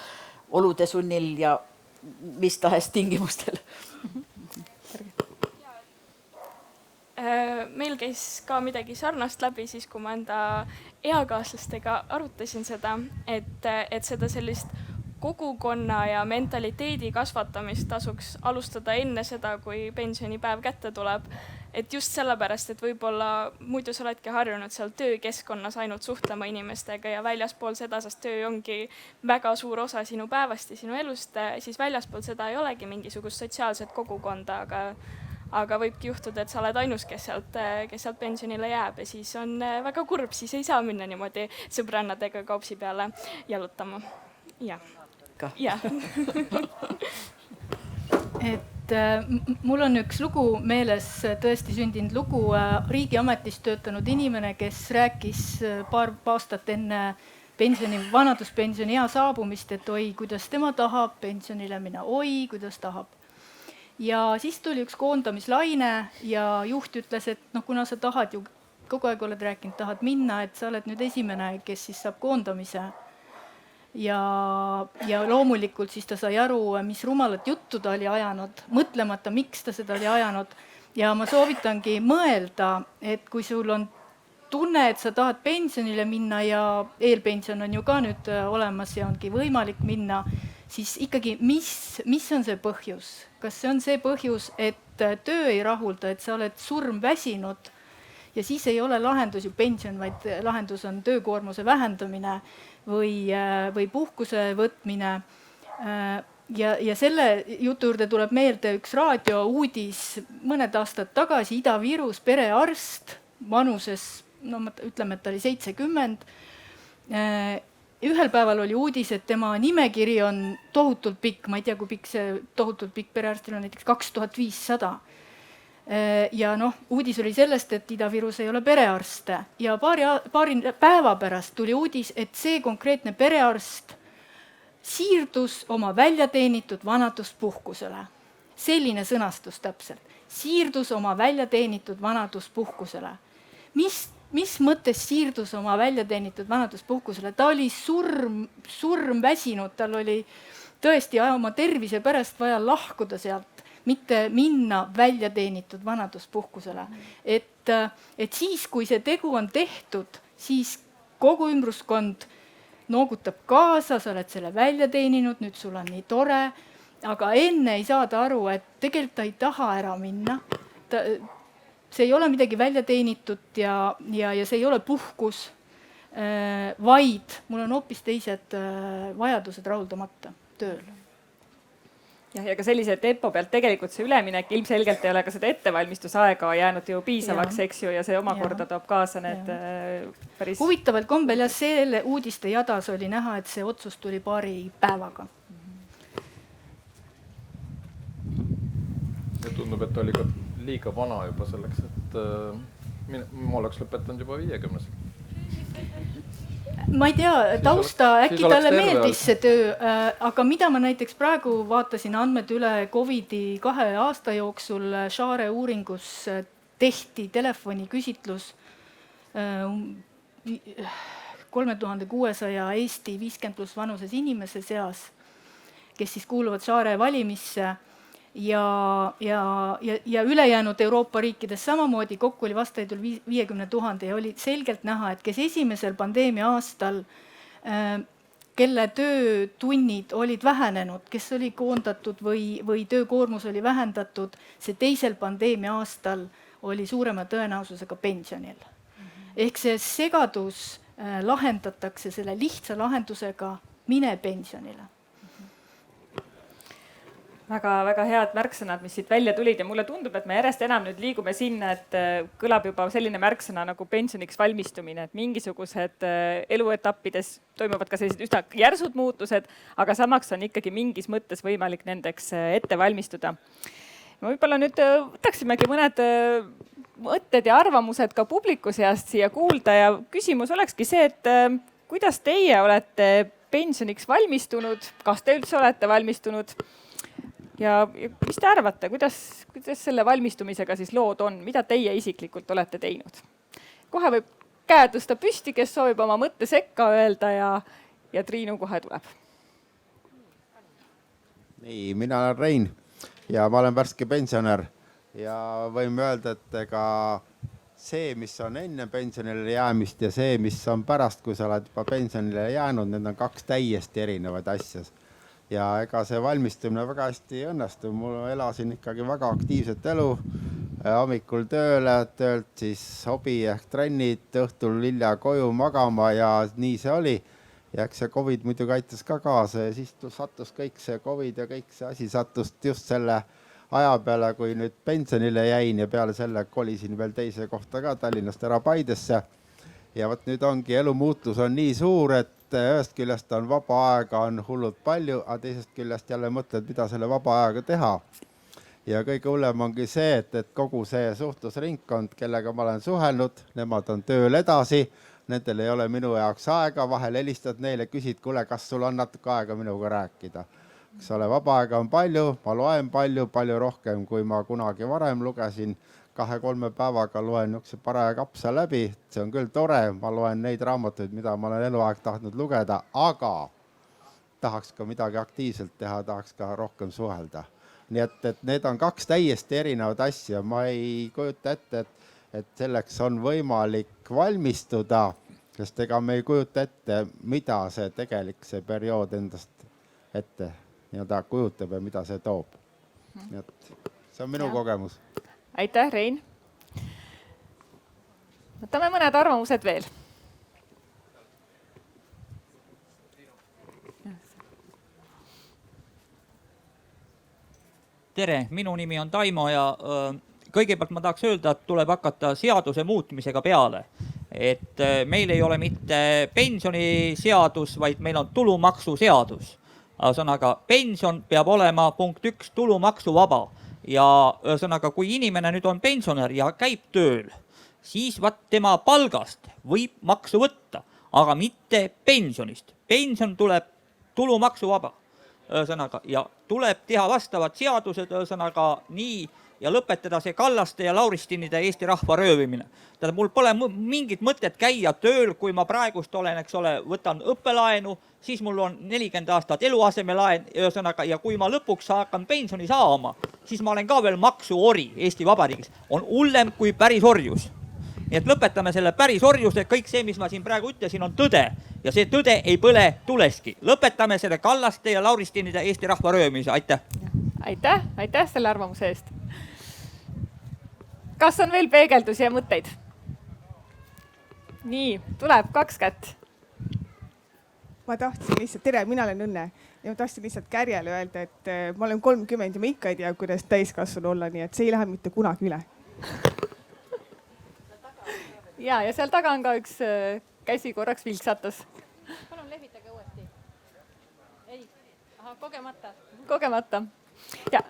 olude sunnil ja mis tahes tingimustel. Meil käis ka midagi sarnast läbi siis, kui ma enda eakaaslastega arutasin seda, et seda sellist kogukonna ja mentaliteedi kasvatamist tasuks alustada enne seda, kui pensionipäev kätte tuleb. Et just sellepärast, et võib-olla muidu sa oledki harjunud seal töökeskkonnas ainult suhtlema inimestega ja väljaspool seda, sest töö ongi väga suur osa sinu päevast ja sinu elust, siis väljaspool seda ei olegi mingisugust sotsiaalset kogukonda, aga võibki juhtuda, et sa oled ainus, kes sealt pensionile jääb ja siis on väga kurb, siis ei saa minna niimoodi sõbrannadega kaupsi peale jalutama. Jah. Et mul on üks lugu meeles, tõesti sündinud lugu, riigiametis töötanud inimene, kes rääkis paar aastat enne vanaduspensioni ea saabumist, et oi, kuidas tema tahab pensionile minna, oi, kuidas tahab. Ja siis tuli üks koondamislaine ja juht ütles, et kuna sa tahad ju, kogu aeg oled rääkinud, tahad minna, et sa oled nüüd esimene, kes siis saab koondamise. Ja loomulikult siis ta sai aru, mis rumalat juttu ta oli ajanud, mõtlemata, miks ta seda oli ajanud. Ja ma soovitangi mõelda, et kui sul on tunne, et sa tahad pensionile minna ja eelpension on ju ka nüüd olemas ja ongi võimalik minna, siis ikkagi, mis on see põhjus? Kas see on see põhjus, et töö ei rahulda, et sa oled surmväsinud ja siis ei ole lahendus ju pension, vaid lahendus on töökoormuse vähendamine või puhkuse võtmine. Ja selle jutu juurde tuleb meelde üks raadiouudis mõned aastad tagasi Ida-Virus perearst vanuses, ütleme, et ta oli 70. Ühel päeval oli uudis, et tema nimekiri on tohutult pikk, ma ei tea, kui pikk see tohutult pikk perearstil on, näiteks 2500. Ja uudis oli sellest, et Ida-Virus ei ole perearste ja paari päeva pärast tuli uudis, et see konkreetne perearst siirdus oma väljateenitud vanaduspuhkusele. Selline sõnastus täpselt. Siirdus oma väljateenitud vanaduspuhkusele. Mis mõttes siirdus oma väljateenitud vanaduspuhkusele? Ta oli surm väsinud, tal oli tõesti oma tervise pärast vaja lahkuda sealt, mitte minna väljateenitud vanaduspuhkusele. Et siis, kui see tegu on tehtud, siis kogu ümbruskond noogutab kaasa, sa oled selle välja teeninud, nüüd sul on nii tore, aga enne ei saada aru, et tegelikult ta ei taha ära minna. See ei ole midagi välja teenitud ja see ei ole puhkus, vaid mul on hoopis teised vajadused rahuldamata tööl. Ja ka sellise tempo pealt tegelikult see üleminek ilmselgelt ei ole ka seda ettevalmistusaega jäänud ju piisavaks, eks ju, ja see omakorda toob kaasa need päris... Huvitavalt kombel ja selle uudiste jadas oli näha, et see otsus tuli paari päevaga. Ja tundub, et oli ka liiga vana juba selleks, et ma oleks lõpetanud juba 50. Ma ei tea, tausta, äkki talle meeldis see töö, aga mida ma näiteks praegu vaatasin andmed üle COVID-i 2 aasta jooksul, Share uuringus tehti telefoniküsitlus 3600 Eesti 50+ vanuses inimese seas, kes siis kuuluvad Share valimisse ja ülejäänud Euroopa riikides samamoodi, kokku oli vastajaid 50 000 ja oli selgelt näha, et kes esimesel pandeemia aastal, kelle töötunnid olid vähenenud, kes oli koondatud või töökoormus oli vähendatud, see teisel pandeemia aastal oli suurema tõenäosusega pensionil. Ehk see segadus lahendatakse selle lihtsa lahendusega, mine pensionile. Väga head märksõnad, mis siit välja tulid ja mulle tundub, et me järjest enam nüüd liigume sinna, et kõlab juba selline märksõna nagu pensioniks valmistumine, et mingisugused eluetappides toimuvad ka sellised üsna järsud muutused, aga samaks on ikkagi mingis mõttes võimalik nendeks ette valmistuda. Ma võib-olla nüüd võtaksimegi mõned mõtted ja arvamused ka publiku seast siia kuulda ja küsimus olekski see, et kuidas teie olete pensioniks valmistunud, kas te üldse olete valmistunud? ja mis te arvate, kuidas selle valmistumisega siis lood on, mida teie isiklikult olete teinud? Kohe võib käe tõsta püsti, kes soovib oma mõtte sekka öelda ja Triinu kohe tuleb. Nii, mina olen Rein ja ma olen värske pensionär ja võime öelda, et ega see, mis on enne pensionile jäämist ja see, mis on pärast, kui sa oled juba pensionile jäänud, need on kaks täiesti erinevaid asja. Ja ega see valmistumine väga hästi ei õnnestu. Mul elasin ikkagi väga aktiivset elu, hommikul tööle, töölt siis hobi ehk trennid, õhtul hilja koju magama ja nii see oli. Ja eks see COVID muidugi aitas ka kaasa ja siis sattus kõik see COVID ja kõik see asi sattus just selle aja peale, kui nüüd pensionile jäin ja peale selle kolisin veel teise kohta ka Tallinnast ära Paidesse. Ja võt nüüd ongi, elu muutus on nii suur, et ühest küljest on vaba aega on hullult palju, aga teisest küljest jälle mõtled, mida selle vaba ajaga teha. Ja kõige hullem ongi see, et kogu see suhtlusringkond, kellega ma olen suhelnud, nemad on tööl edasi, nendel ei ole minu jaoks aega, vahel helistad neile, küsid, kuule, kas sul on natuke aega minuga rääkida. Eks ole, vaba aega on palju, ma loen palju rohkem, kui ma kunagi varem lugesin. 2-3 päevaga loen niisuguse paraja kapsa läbi, see on küll tore, ma loen neid raamatuid, mida ma olen eluaeg tahtnud lugeda, aga tahaks ka midagi aktiivselt teha, tahaks ka rohkem suhelda. Nii et need on kaks täiesti erinevad asja, ma ei kujuta ette, et selleks on võimalik valmistuda, sest ega me ei kujuta ette, mida see tegelik see periood endast ette kujutab ja mida see toob. Nii et see on minu kogemus. Aitäh, Rein. Võtame mõned arvamused veel. Tere, minu nimi on Taimo ja kõigepealt ma tahaks öelda, et tuleb hakata seaduse muutmisega peale. Et meil ei ole mitte pensioniseadus, vaid meil on tulumaksuseadus. Sõnaga, pension peab olema punkt 1 tulumaksuvaba. Ja sõnaga, kui inimene nüüd on pensionär ja käib tööl, siis tema palgast võib maksu võtta, aga mitte pensionist. Pension tuleb tulumaksuvaba. Sõnaga, ja tuleb teha vastavad seadused sõnaga nii ja lõpetada see Kallaste ja Lauristinide Eesti rahva röövimine. Mul pole mingit mõtet käia tööl, kui ma praegust olen, eks ole, võtan õppelaenu, siis mul on 40 aastat eluasemelaen ja kui ma lõpuks hakkan pensioni saama, siis ma olen ka veel maksuori Eesti Vabariigis. On hullem kui päris orjus. Nii et lõpetame selle päris orjuse, kõik see, mis ma siin praegu ütlesin, on tõde ja see tõde ei põle tuleski. Lõpetame selle Kallaste ja Lauristinide Eesti rahva röömise. Aitäh! Aitäh selle arvamuse eest. Kas on veel peegeldusi ja mõtteid? Nii, tuleb 2 kätt. Ma tahtsin lihtsalt, tere, mina olen Õnne ja ma tahtsin lihtsalt Kärjele öelda, et ma olen 30 ja ma ikka ei tea, kuidas täiskasvanu olla, nii et see ei lähe mitte kunagi üle. Ja seal taga on ka üks käsi korraks vilksatas. Palun lehvitage uuesti. Ei, kogemata. Kogemata. Ja.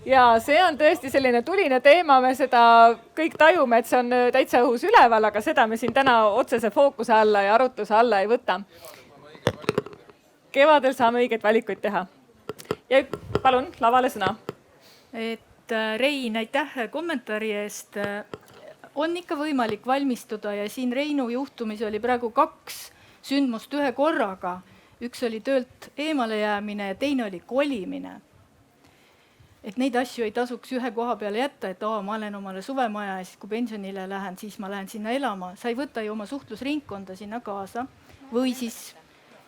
Ja see on tõesti selline tuline teema, me seda kõik tajume, et see on täitsa õhus üleval, aga seda me siin täna otsese fookuse alla ja arutluse alla ei võta. Kevadel saame õigeid valikuid teha. Ja palun, lavale sõna. Et Rein, aitäh kommentaari eest. On ikka võimalik valmistuda ja siin Reinu juhtumis oli praegu 2 sündmust ühe korraga. Üks oli töölt eemale jäämine ja teine oli kolimine. Et neid asju ei tasuks ühe koha peale jätta, et ma olen omale suvemaja ja siis kui pensionile lähen, siis ma lähen sinna elama. Sa ei võta ju oma suhtlusringkonda sinna kaasa või siis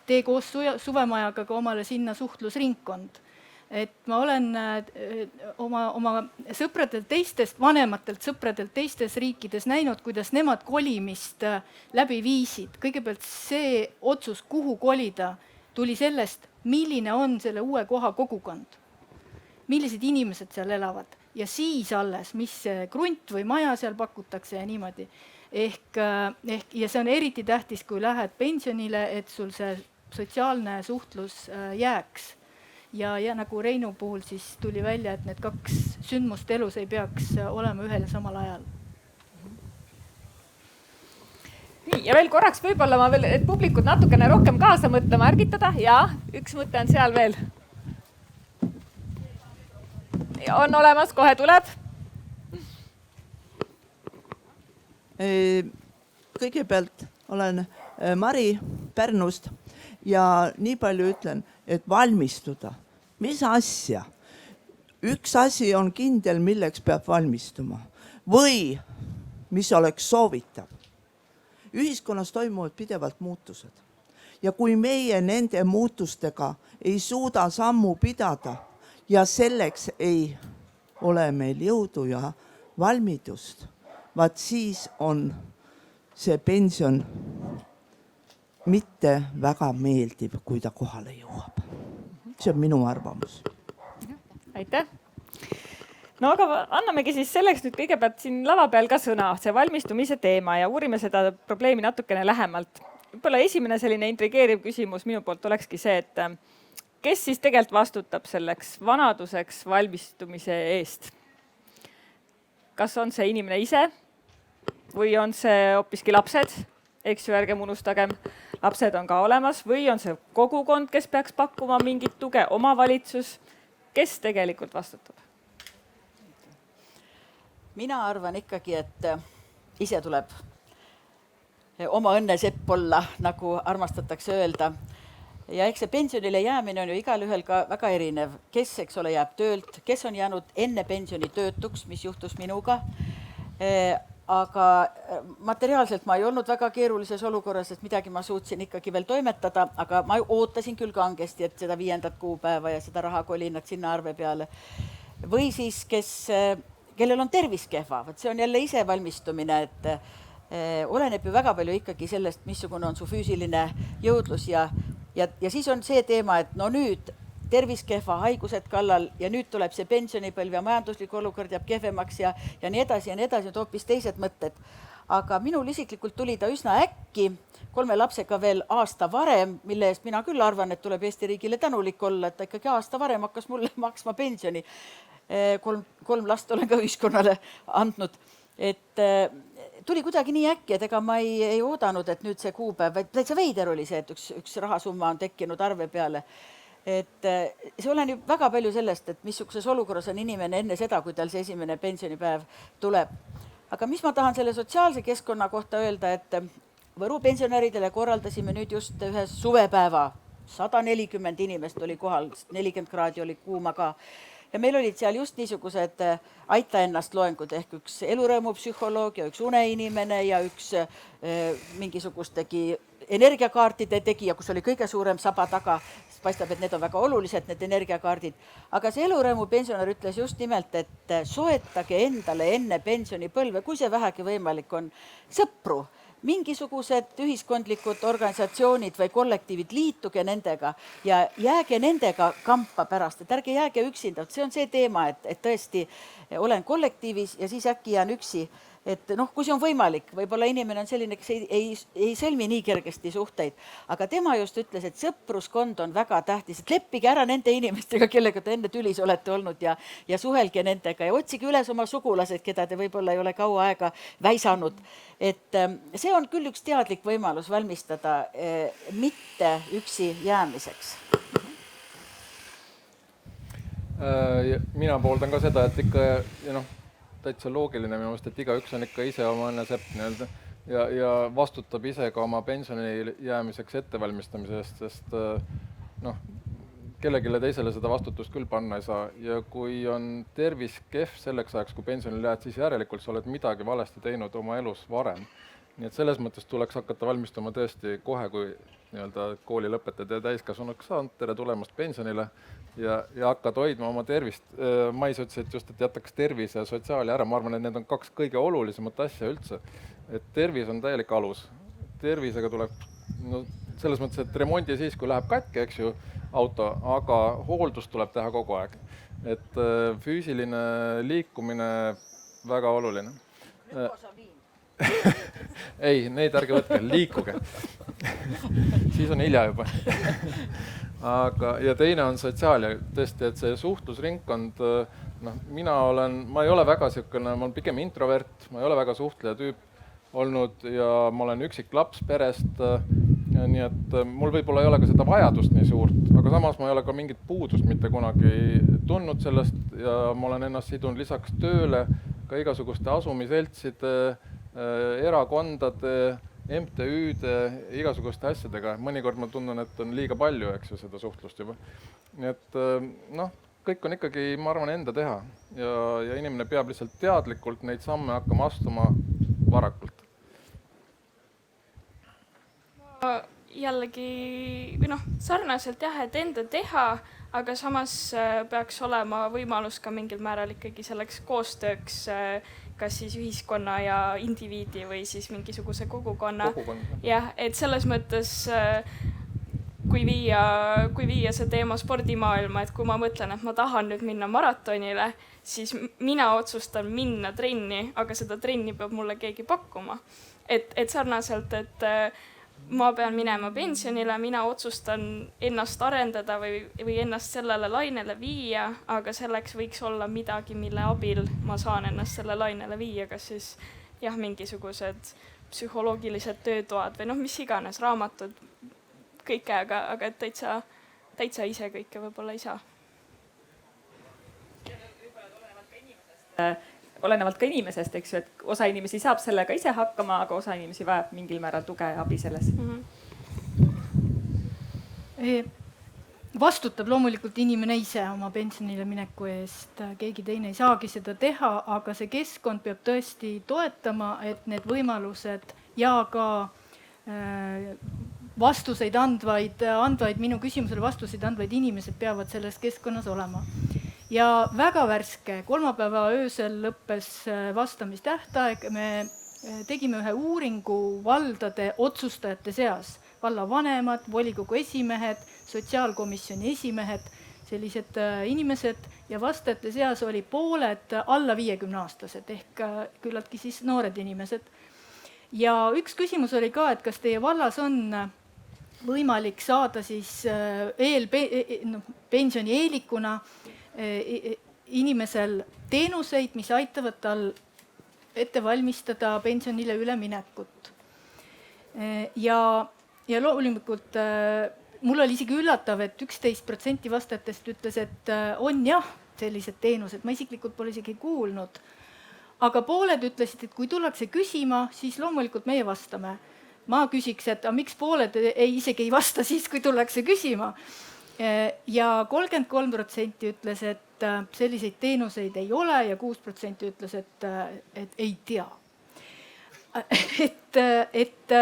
tee koos suvemajaga ka omale sinna suhtlusringkond. Et ma olen oma sõpradelt teistest, vanematelt sõpradelt teistes riikides näinud, kuidas nemad kolimist läbi viisid. Kõigepealt see otsus, kuhu kolida, tuli sellest, milline on selle uue koha kogukond. Millised inimesed seal elavad ja siis alles, mis krunt või maja seal pakutakse ja niimoodi. Ja see on eriti tähtis, kui lähed pensionile, et sul see sotsiaalne suhtlus jääks. ja nagu Reinu puhul siis tuli välja, et need 2 sündmust elus ei peaks olema ühel ja samal ajal. nii, ja veel korraks võib-olla ma veel, et publikut natukene rohkem kaasa mõtlema ärgitada ja üks mõte on seal veel. On olemas, kohe tuleb. Kõigepealt olen Mari Pärnust ja nii palju ütlen, et valmistuda. Mis asja? Üks asi on kindel, milleks peab valmistuma või mis oleks soovitav. Ühiskonnas toimuvad pidevalt muutused ja kui meie nende muutustega ei suuda sammu pidada ja selleks ei ole meil jõudu ja valmidust, vaat siis on see pension mitte väga meeldiv, kui ta kohale jõuab. See on minu arvamus. Aitäh! No aga annamegi siis selleks nüüd kõigepealt siin lava peal ka sõna, see valmistumise teema ja uurime seda probleemi natukene lähemalt. Võib-olla esimene selline intrigeeriv küsimus minu poolt olekski see, et kes siis tegelikult vastutab selleks vanaduseks valmistumise eest? Kas on see inimene ise või on see hoopiski lapsed? Eks ju, ärgem unustagem, lapsed on ka olemas või on see kogukond, kes peaks pakkuma mingit tuge, omavalitsus? Kes tegelikult vastutab? Mina arvan ikkagi, et ise tuleb oma õnne sepp olla, nagu armastatakse öelda. Ja eks see pensionile jäämine on ju igal ühel ka väga erinev. Kes, eks ole, jääb töölt, kes on jäänud enne pensioni töötuks, mis juhtus minuga. Aga materiaalselt ma ei olnud väga keerulises olukorras, et midagi ma suutsin ikkagi veel toimetada, aga ma ootasin küll kangesti, et seda 5. kuupäeva ja seda rahakolinat sinna arve peale. Või siis, kellel on tervis kehva, see on jälle ise valmistumine, et oleneb ju väga palju ikkagi sellest, missugune on su füüsiline jõudlus ja siis on see teema, et no nüüd tervis kehva, haigused kallal ja nüüd tuleb see pensionipõlv ja majanduslik olukord jääb kehvemaks ja nii edasi, et hoopis teised mõtted. Aga minul isiklikult tuli ta üsna äkki, 3 lapsega veel aasta varem, mille eest mina küll arvan, et tuleb Eesti riigile tänulik olla, et ta ikkagi aasta varem hakkas mulle maksma pensioni. 3 last olen ka ühiskonnale andnud. Et tuli kuidagi nii äkki, et ega ma ei oodanud, et nüüd see kuupäev, vaid täitsa veider oli see, et üks rahasumma on tekkinud arve peale. Et see oleneb väga palju sellest, et missuguses olukorras on inimene enne seda, kui tal see esimene pensionipäev tuleb. Aga mis ma tahan selle sotsiaalse keskkonna kohta öelda, et Võru pensionäridele korraldasime nüüd just ühe suvepäeva. 140 inimest oli kohal, 40 kraadi oli kuuma ka. Ja meil olid seal just niisugused aita ennast loengud ehk üks elurõõmupsühholoog ja üks uneinimene ja üks mingisugustegi energiakaartide tegija, kus oli kõige suurem saba taga. Paistab, et need on väga olulised, need energiakaardid. Aga see elurõõmu pensionär ütles just nimelt, et soetage endale enne pensionipõlve, kui see vähegi võimalik on, sõpru. Mingisugused ühiskondlikud organisatsioonid või kollektiivid, liituge nendega ja jääge nendega kampa pärast, et ärge jääge üksinda. See on see teema, et tõesti olen kollektiivis ja siis äkki jään üksi. Et noh, kui see on võimalik, võib-olla inimene on selline, kes ei sõlmi nii kergesti suhteid, aga tema just ütles, et sõpruskond on väga tähtis, et leppige ära nende inimestega, kellega te enne tülis olete olnud ja suhelge nendega ja otsige üles oma sugulased, keda te võib-olla ei ole kaua aega väisanud. Et see on küll üks teadlik võimalus valmistada mitte üksi jäämiseks. Mina pooldan ka seda, et ikka täitsa loogiline minu meelest, et igaüks on ikka ise oma õnne sepp ja vastutab ise ka oma pensioni jäämiseks ettevalmistamisest, sest kellegile teisele seda vastutust küll panna ei saa ja kui on tervis kehv selleks ajaks, kui pensionile jääd, siis järelikult sa oled midagi valesti teinud oma elus varem. Nii et selles mõttes tuleks hakata valmistuma tõesti kohe, kui kooli lõpetad ja täiskasvanuks saanud, tere tulemast pensionile ja hakkad hoidma oma tervist. Mais ütlesid just, et jätaks tervis ja sotsiaali ära. Ma arvan, et need on 2 kõige olulisemat asja üldse. Et tervis on täielik alus. Tervisega tuleb selles mõttes, et remondi siis, kui läheb katki, eks ju, auto, aga hooldust tuleb teha kogu aeg. Et füüsiline liikumine väga oluline. Ei, neid ärge võtke, liikuge. Siis on hilja juba. aga, ja teine on sotsiaal ja tõesti, et see suhtlusringkond, noh, ma ei ole väga niisugune, ma olen pigem introvert, ma ei ole väga suhtleja tüüp olnud ja ma olen üksik laps perest, nii et mul võib-olla ei ole ka seda vajadust nii suurt, aga samas ma ei ole ka mingit puudust mitte kunagi tundnud sellest ja ma olen ennast sidunud lisaks tööle ka igasuguste asumiseltside, erakondade, MTÜ-de, igasuguste asjadega. Mõnikord ma tunnen, et on liiga palju, eks ju, seda suhtlust juba. Nii et noh, kõik on ikkagi, ma arvan, enda teha ja inimene peab lihtsalt teadlikult neid samme hakkama astuma varakult. Jällegi, sarnaselt jah, et enda teha, aga samas peaks olema võimalus ka mingil määral ikkagi selleks koostööks, kas siis ühiskonna ja indiviidi või siis mingisuguse kogukonna. Jah, et selles mõttes, kui viia see teema spordimaailma, et kui ma mõtlen, et ma tahan nüüd minna maratonile, siis mina otsustan minna trenni, aga seda trenni peab mulle keegi pakkuma. Et sarnaselt, et ma pean minema pensionile, mina otsustan ennast arendada või ennast sellele lainele viia, aga selleks võiks olla midagi, mille abil ma saan ennast selle lainele viia, kas siis jah, mingisugused psühholoogilised töötoad või mis iganes, raamatud, kõike, aga täitsa ise kõike võib-olla ei saa. Olenevalt ka inimesest, eks ju, et osa inimesi saab sellega ise hakkama, aga osa inimesi vajab mingil määral tuge ja abi selles. Vastutab loomulikult inimene ise oma pensionile mineku eest, keegi teine ei saagi seda teha, aga see keskkond peab tõesti toetama, et need võimalused ja ka vastuseid andvaid, minu küsimusele vastuseid andvaid inimesed peavad selles keskkonnas olema. Ja väga värske, kolmapäeva öösel lõppes vastamistähtaeg, me tegime ühe uuringu valdade otsustajate seas, vallavanemad, volikogu esimehed, sotsiaalkomisjoni esimehed, sellised inimesed ja vastajate seas oli pooled alla 50-aastased ehk küllaltki siis noored inimesed. Ja üks küsimus oli ka, et kas teie vallas on võimalik saada siis pensioni eelikuna inimesel teenuseid, mis aitavad tal ette valmistada pensionile üleminekut. Ja loomulikult mul oli isegi üllatav, et 11% vastajatest ütles, et on jah, sellised teenused, ma isiklikult pole isegi kuulnud. Aga pooled ütlesid, et kui tullakse küsima, siis loomulikult meie vastame. Ma küsiks, et miks pooled isegi ei vasta siis, kui tullakse küsima. Ja 33% ütles, et selliseid teenuseid ei ole ja 6% ütles, et ei tea. Et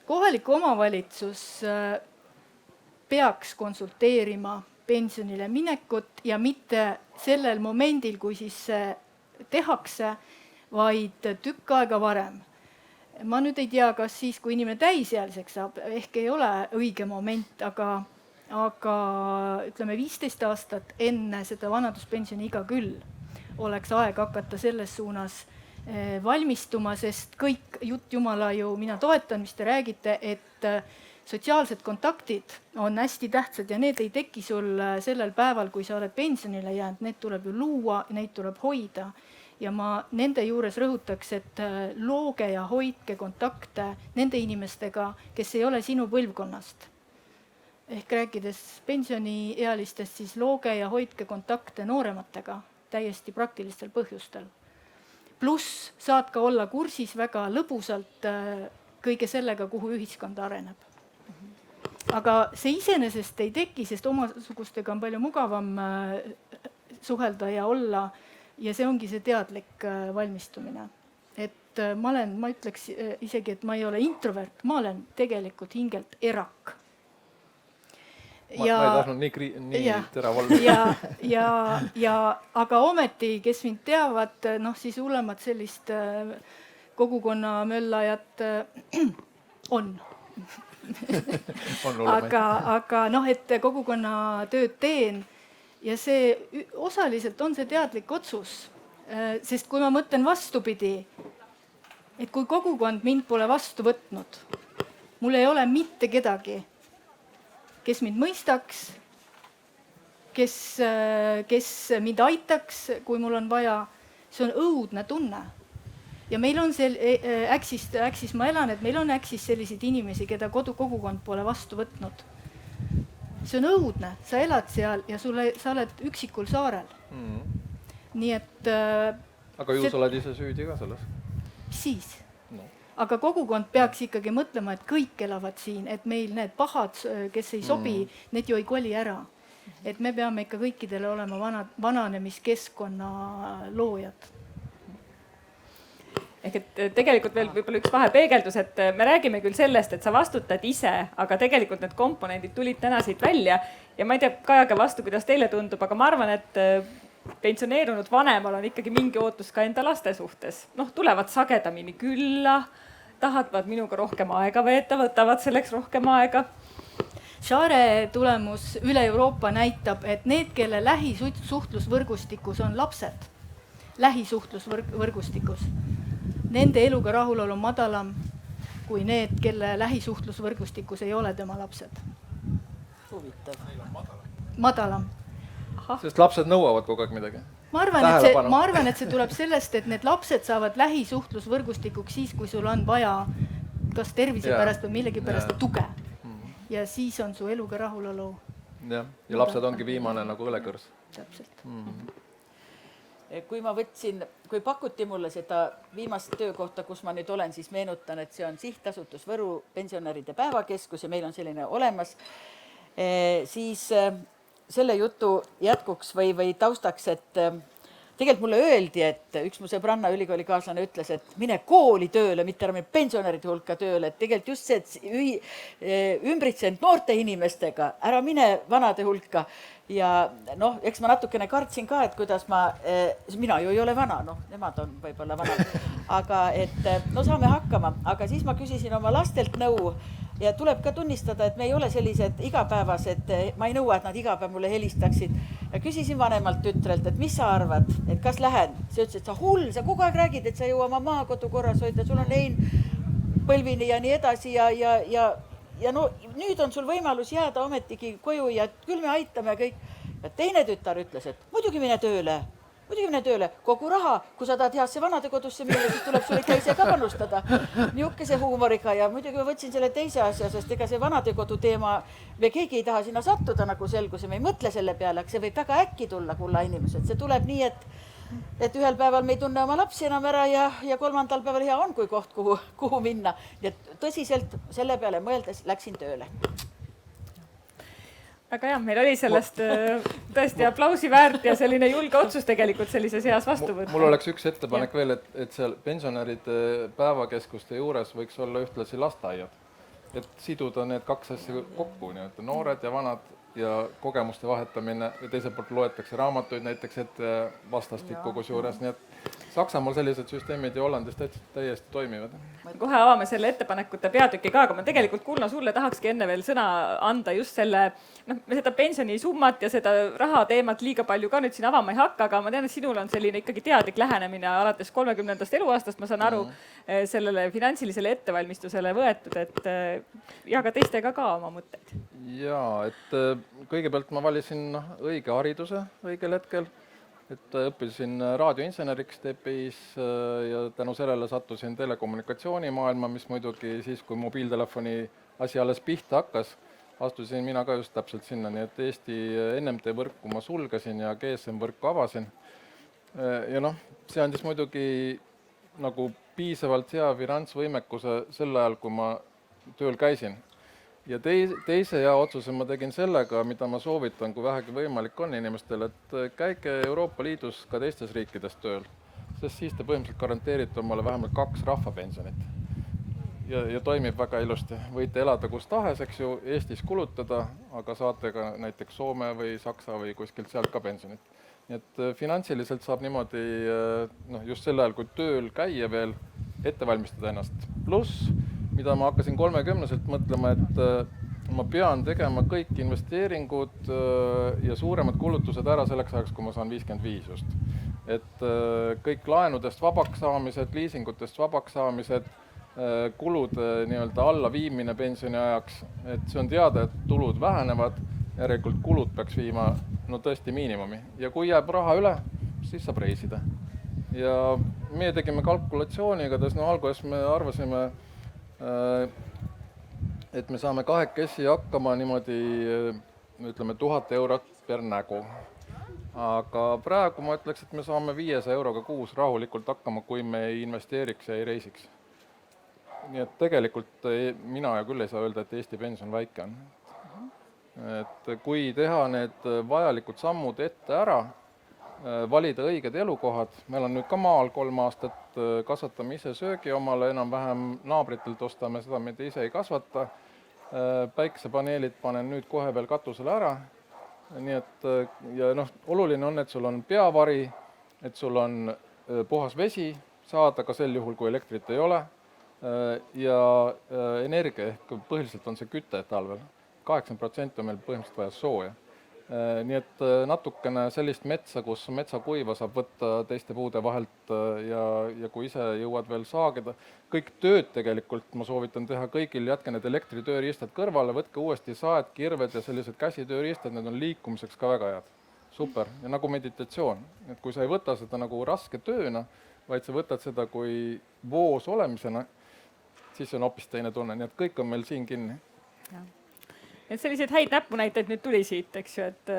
kohalik omavalitsus peaks konsulteerima pensionile minekut ja mitte sellel momendil, kui siis see tehakse, vaid tükk aega varem. Ma nüüd ei tea, kas siis, kui inimene täisealiseks saab, ehk ei ole õige moment, aga ütleme 15 aastat enne seda vanaduspensioni iga küll oleks aeg hakata selles suunas valmistuma, sest kõik jutt jumala ju mina toetan, mis te räägite, et sotsiaalsed kontaktid on hästi tähtsad ja need ei teki sul sellel päeval, kui sa oled pensionile jäänud, need tuleb ju luua, neid tuleb hoida. Ja ma nende juures rõhutaks, et looge ja hoidke kontakte nende inimestega, kes ei ole sinu põlvkonnast. Ehk rääkides pensioniealistest, siis looge ja hoidke kontakte noorematega täiesti praktilistel põhjustel. Pluss saad ka olla kursis väga lõbusalt kõige sellega, kuhu ühiskond areneb. Aga see iseenesest ei teki, sest omasugustega on palju mugavam suhelda ja olla ja see ongi see teadlik valmistumine. Et ma ütleks isegi, et ma ei ole introvert, ma olen tegelikult hingelt erak. Ma ei tahtnud nii terav olla. Aga ometi, kes mind teavad, siis hullemat sellist kogukonna möllajat on. Aga et kogukonna tööd teen ja see osaliselt on see teadlik otsus, sest kui ma mõtlen vastupidi, et kui kogukond mind pole vastu võtnud, mul ei ole mitte kedagi, kes mind mõistaks, kes mind aitaks, kui mul on vaja. See on õudne tunne. Ja meil on Äksis ma elan, et meil on Äksis selliseid inimesi, keda kodukogukond pole vastu võtnud. See on õudne, sa elad seal ja sa oled üksikul saarel. Nii et... Aga ju sa oled ise süüdi ka selles? Siis. No. Aga kogukond peaks ikkagi mõtlema, et kõik elavad siin, et meil need pahad, kes ei sobi, need ju ei koli ära. Et me peame ikka kõikidele olema vananemiskeskkonna loojad. Ehk et tegelikult veel võib-olla üks vahepeegeldus, et me räägime küll sellest, et sa vastutad ise, aga tegelikult need komponendid tulid täna siit välja ja ma ei tea, Kajaga vastu, kuidas teile tundub, aga ma arvan, et pensioneerunud vanemal on ikkagi mingi ootus ka enda laste suhtes. Tulevad sagedamini külla, tahavad minuga rohkem aega veeta, võtavad selleks rohkem aega. Share tulemus üle Euroopa näitab, et need, kelle lähisuhtlusvõrgustikus on lapsed, lähisuhtlusvõrgustikus, nende eluga rahulolu on madalam kui need, kelle lähisuhtlusvõrgustikus ei ole tema lapsed. Huvitav. Madalam. Sest lapsed nõuavad kogu aeg midagi. Ma arvan, et see tuleb sellest, et need lapsed saavad lähisuhtlusvõrgustikuks siis, kui sul on vaja kas tervise pärast või millegi pärast tuge. Ja siis on su eluga rahulolu. Ja lapsed ongi viimane nagu õlekõrs. Täpselt. Kui pakuti mulle seda viimast töökohta, kus ma nüüd olen, siis meenutan, et see on Sihtasutus Võru pensionäride päevakeskus ja meil on selline olemas. Siis selle jutu jätkuks või taustaks, et tegelikult mulle öeldi, et üks mu sõbranna ülikooli kaaslane ütles, et mine kooli tööle, mitte ära mine pensionäride hulka tööle, et tegelikult just see, et ümbritsenud noorte inimestega, ära mine vanade hulka. Ja eks ma natukene kartsin ka, et kuidas mina ju ei ole vana, nemad on võib-olla vanad, aga et saame hakkama, aga siis ma küsisin oma lastelt nõu ja tuleb ka tunnistada, et me ei ole sellised igapäevased, ma ei nõua, et nad iga päev mulle helistaksid ja küsisin vanemalt tütrelt, et mis sa arvad, et kas lähen, see ütles, et sa hull, sa kogu aeg räägid, et sa jõua oma maakodu korras hoida, sul on ein põlvini ja nii edasi ja nüüd on sul võimalus jääda ometigi koju ja küll me aitame kõik. Ja teine tütar ütles, et muidugi mine tööle, kogu raha, kui sa tahad heasse vanadekodusse minna, siis tuleb sul ikka ise ka panustada. Niukese huumoriga ja muidugi ma võtsin selle teise asja, sest ega see vanadekodu teema, me keegi ei taha sinna sattuda, nagu selgus ja me ei mõtle selle peale, aga see võib väga äkki tulla, kulla inimesed. See tuleb nii, et ühel päeval me ei tunne oma lapsi enam ära ja kolmandal päeval hea on, kui koht, kuhu minna. Ja tõsiselt selle peale mõeldes läksin tööle. Aga jah, meil oli sellest tõesti aplausi väärt ja selline julge otsus tegelikult sellises heas vastu võtta. Mul oleks üks ettepanek veel, et seal pensionäride päevakeskuste juures võiks olla ühtlasi lasteaiad. Et siduda need kaks asja kokku, noored ja vanad ja kogemuste vahetamine ja teiselt poolt loetakse raamatuid näiteks ette vastastikku kusjuures, nii et Saksamaal sellised süsteemid ja Hollandis täiesti toimivad. Kohe avame selle ettepanekute peatüki ka, aga ma tegelikult Kulla sulle tahakski enne veel sõna anda just selle, me seda pensionisummat ja seda raha teemat liiga palju ka nüüd siin avama ei hakka, aga ma tean, et sinul on selline ikkagi teadlik lähenemine alates 30. eluaastast, ma saan aru, sellele finantsilisele ettevalmistusele võetud, et jaga teistega ka oma mõtteid. Jaa, et kõigepealt ma valisin õige hariduse õigel hetkel. Et õppisin raadioinseneriks TPIs ja tänu sellele sattusin telekommunikatsioonimaailma, mis muidugi siis, kui mobiiltelefoni asi alles pihta hakkas, astusin mina ka just täpselt sinna, nii et Eesti NMT võrku ma sulgesin ja GSM võrku avasin. Ja see andis muidugi nagu piisavalt hea finantsvõimekuse sel ajal, kui ma tööl käisin. Ja teise hea otsuse ma tegin sellega, mida ma soovitan, kui vähegi võimalik on inimestel, et käige Euroopa Liidus ka teistes riikides tööl, sest siis te põhimõtteliselt garanteerite omale vähemalt 2 rahvapensionit. Ja toimib väga ilusti. Võite elada kus tahes, eks ju, Eestis kulutada, aga saate ka näiteks Soome või Saksa või kuskilt sealt ka pensionit. Nii et finantsiliselt saab niimoodi just sel ajal, kui tööl käia veel, ette valmistada ennast. Pluss, mida ma hakkasin 30-selt mõtlema, et ma pean tegema kõik investeeringud ja suuremad kulutused ära selleks ajaks, kui ma saan 55 just. Et kõik laenudest vabaks saamised, liisingutest vabaks saamised kulude nii-öelda allaviimine pensioni ajaks, et see on teada, et tulud vähenevad, järelikult kulud peaks viima no tõesti miinimumi ja kui jääb raha üle, siis saab reisida. Ja meie tegime kalkulatsiooni, igatahes alguses me arvasime, et me saame kahekesi hakkama niimoodi, ütleme 1000 eurot per nägu. Aga praegu ma ütleks, et me saame 500 euroga kuus rahulikult hakkama, kui me ei investeeriks ja ei reisiks. Nii et tegelikult mina küll ei saa öelda, et Eesti pension väike on. Et kui teha need vajalikud sammud ette ära, valida õiged elukohad, meil on nüüd ka maal 3 aastat, kasvatame ise söögi omale, enam-vähem naabritelt ostame seda, mida ise ei kasvata, päiksepaneelid panen nüüd kohe veel katusele ära, nii et ja oluline on, et sul on peavari, et sul on puhas vesi saada ka sel juhul, kui elektrit ei ole, ja energia ehk põhiliselt on see küte talvel. 80% on meil põhimõtteliselt vaja sooja. Nii et natukene sellist metsa, kus metsakuiva saab võtta teiste puude vahelt ja kui ise jõuad veel saagida. Kõik tööd tegelikult ma soovitan teha kõigil, jätke need elektritööriistad kõrvale, võtke uuesti saed, kirved ja sellised käsitööriistad, need on liikumiseks ka väga head. Super. Ja nagu meditatsioon. Et kui sa ei võta seda nagu raske tööna, vaid sa võtad seda kui voos olemisena, siis on hoopis teine tunne. Nii et kõik on meil siin kinni. Ja. Et selliseid häid näpunäiteid nüüd tuli siit, eks ju, et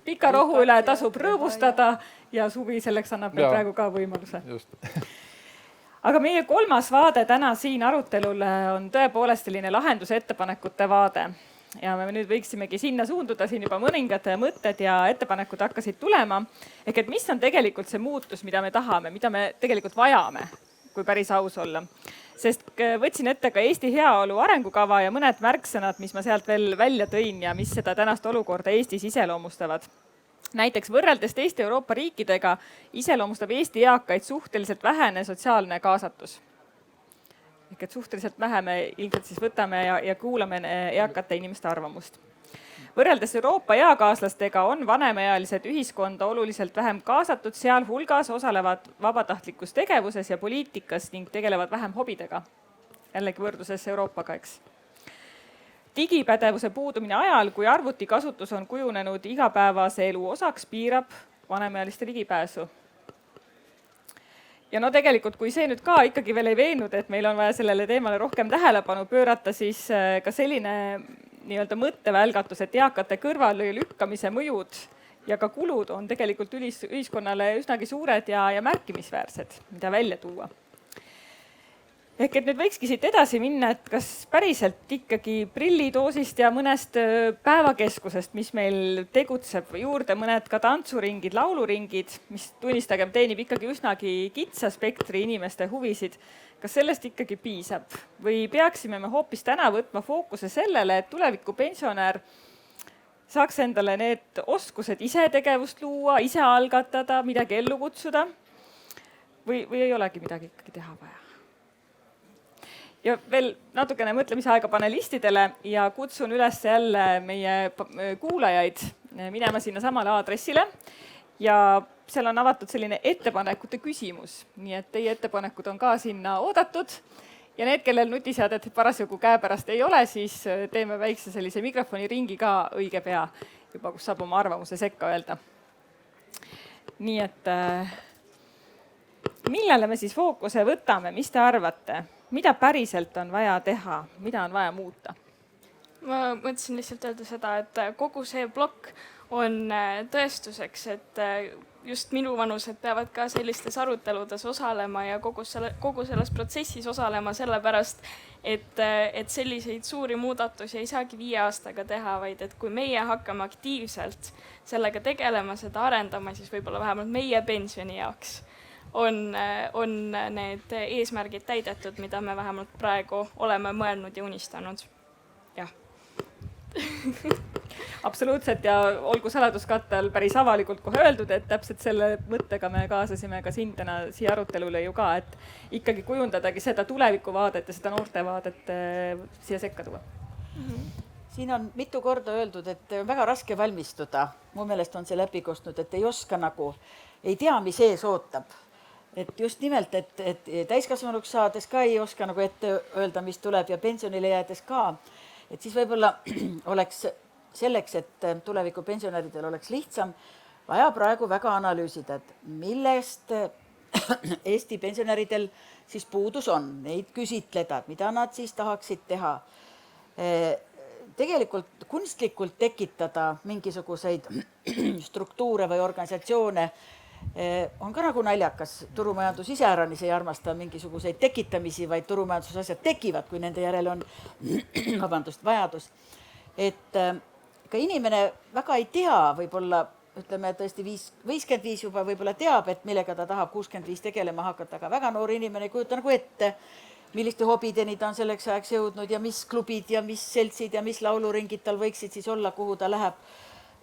pika rohu üle tasub rõõmustada ja suvi selleks annab meil praegu ka võimaluse. Just. Aga meie kolmas vaade täna siin arutelule on tõepoolest selline lahendusettepanekute vaade. Ja me nüüd võiksimegi sinna suunduda, siin juba mõningad mõtted ja ettepanekud hakkasid tulema. Ehk et mis on tegelikult see muutus, mida me tahame, mida me tegelikult vajame, kui päris aus olla. Sest võtsin ette ka Eesti heaolu arengukava ja mõned märksõnad, mis ma sealt veel välja tõin ja mis seda tänast olukorda Eestis iseloomustavad. Näiteks võrreldes teiste Euroopa riikidega iseloomustab Eesti eakaid suhteliselt vähene sotsiaalne kaasatus. Ehk et suhteliselt vähe me ilmselt siis võtame ja kuulame eakate inimeste arvamust. Võrreldes Euroopa eakaaslastega on vanemaealised ühiskonda oluliselt vähem kaasatud, sealhulgas osalevad vabatahtlikus tegevuses ja poliitikas ning tegelevad vähem hobidega. Jällegi võrdluses Euroopaga, eks. Digipädevuse puudumine ajal, kui arvutikasutus on kujunenud igapäevase elu osaks, piirab vanemaealiste ligipääsu. Ja tegelikult, kui see nüüd ka ikkagi veel ei veennud, et meil on vaja sellele teemale rohkem tähelepanu pöörata, siis ka selline nii-öelda mõttevälgatus, et eakate kõrvale lükkamise mõjud ja ka kulud on tegelikult ühiskonnale üsnagi suured ja märkimisväärsed, mida välja tuua. Ehk et nüüd võikski siit edasi minna, et kas päriselt ikkagi prillidoosist ja mõnest päevakeskusest, mis meil tegutseb juurde mõned ka tantsuringid, lauluringid, mis tunnistagem teenib ikkagi üsnagi kitsa spektri inimeste huvisid, kas sellest ikkagi piisab või peaksime me hoopis täna võtma fookuse sellele, et tuleviku pensionär saaks endale need oskused ise tegevust luua, ise algatada, midagi ellu kutsuda või ei olegi midagi ikkagi teha vaja? Ja veel natukene mõtlemisaega panelistidele ja kutsun üles jälle meie kuulajaid minema sinna samale aadressile ja seal on avatud selline ettepanekute küsimus, nii et teie ettepanekud on ka sinna oodatud ja need, kellel nutiseadet parasjagu käepärast ei ole, siis teeme väikse sellise mikrofoni ringi ka õige pea, juba kus saab oma arvamuse sekka öelda. Nii et millele me siis fookuse võtame, mis te arvate? Mida päriselt on vaja teha, mida on vaja muuta? Ma mõtlesin lihtsalt öelda seda, et kogu see plokk on tõestuseks, et just minu vanused peavad ka sellistes aruteludes osalema ja kogu selles protsessis osalema sellepärast, et selliseid suuri muudatusi ei saagi 5 aastaga teha, vaid et kui meie hakkame aktiivselt sellega tegelema, seda arendama, siis võib-olla vähemalt meie pensioni jaoks on need eesmärgid täidetud, mida me vähemalt praegu oleme mõelnud ja unistanud. Jah. Absoluutselt ja olgu saladuskattel päris avalikult kohe öeldud, et täpselt selle mõttega me kaasasime ka siin täna siia arutelule ju ka, et ikkagi kujundadagi seda tulevikuvaadet ja seda noortevaadet siia sekka tuua. Siin on mitu korda öeldud, et väga raske valmistuda. Mu meelest on see läbi kostnud, et ei oska nagu, ei tea, mis ees ootab. et just nimelt, et täiskasvanuks saades ka ei oska nagu ette öelda, mis tuleb ja pensionile jäädes ka, et siis võib-olla oleks selleks, et tuleviku pensionäridel oleks lihtsam, vaja praegu väga analüüsida, et millest Eesti pensionäridel siis puudus on, neid küsitleda, mida nad siis tahaksid teha. Tegelikult kunstlikult tekitada mingisuguseid struktuure või organisatsioone on ka nagu naljakas. Turumajandus iseäranis ei armasta mingisuguseid tekitamisi, vaid turumajandus asjad tekivad, kui nende järele on vajadus. Et ka inimene väga ei tea, võib-olla ütleme tõesti 55 juba võib-olla teab, et millega ta tahab 65 tegelema hakata, aga väga noor inimene ei kujuta nagu ette, milliste hobideni ta on selleks ajaks jõudnud ja mis klubid ja mis seltsid ja mis lauluringid tal võiksid siis olla, kuhu ta läheb.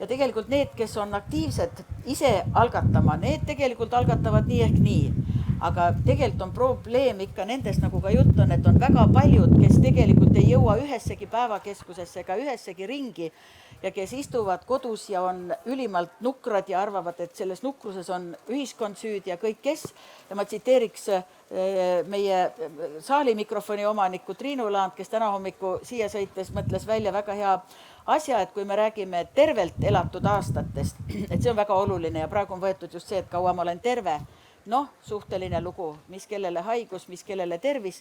Ja tegelikult need, kes on aktiivsed ise algatama, need tegelikult algatavad nii ehk nii. Aga tegelikult on probleem ikka nendest, nagu ka jutt on, et on väga paljud, kes tegelikult ei jõua ühessegi päevakeskusesse ega ühessegi ringi ja kes istuvad kodus ja on ülimalt nukrad ja arvavad, et selles nukruses on ühiskond süüd ja kõik kes. Ja ma tsiteeriks meie saali mikrofoni omanikku Triinu Laand, kes täna hommiku siia sõites mõtles välja väga hea asja, et kui me räägime tervelt elatud aastatest, et see on väga oluline ja praegu on võetud just see, et kaua ma olen terve. Noh, suhteline lugu, mis kellele haigus, mis kellele tervis.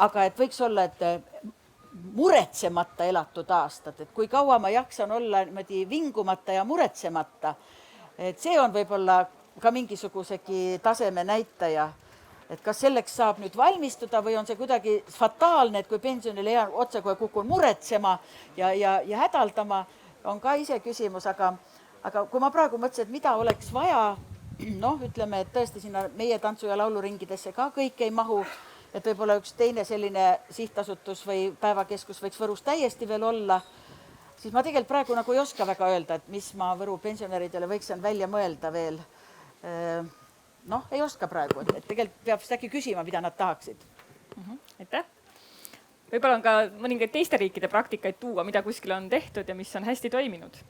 Aga et võiks olla, et muretsemata elatud aastad, et kui kaua ma jaksan olla vingumata ja muretsemata, et see on võib-olla ka mingisugusegi taseme näitaja, et kas selleks saab nüüd valmistuda või on see kuidagi fataalne, et kui pensionile jään otse kohe kukun muretsema ja hädaldama, on ka ise küsimus, aga kui ma praegu mõtlesin, et mida oleks vaja, noh, ütleme, et tõesti sinna meie tantsu- ja lauluringidesse ka kõik ei mahu, et võib-olla üks teine selline sihtasutus või päevakeskus võiks Võrus täiesti veel olla, siis ma tegelikult praegu nagu ei oska väga öelda, et mis ma Võru pensionäridele võiksin välja mõelda veel. Noh, ei oska praegu, et tegelikult peab äkki küsima, mida nad tahaksid. Aitäh! Võib-olla on ka mõningaid teiste riikide praktikaid tuua, mida kuskil on tehtud ja mis on hästi toiminud.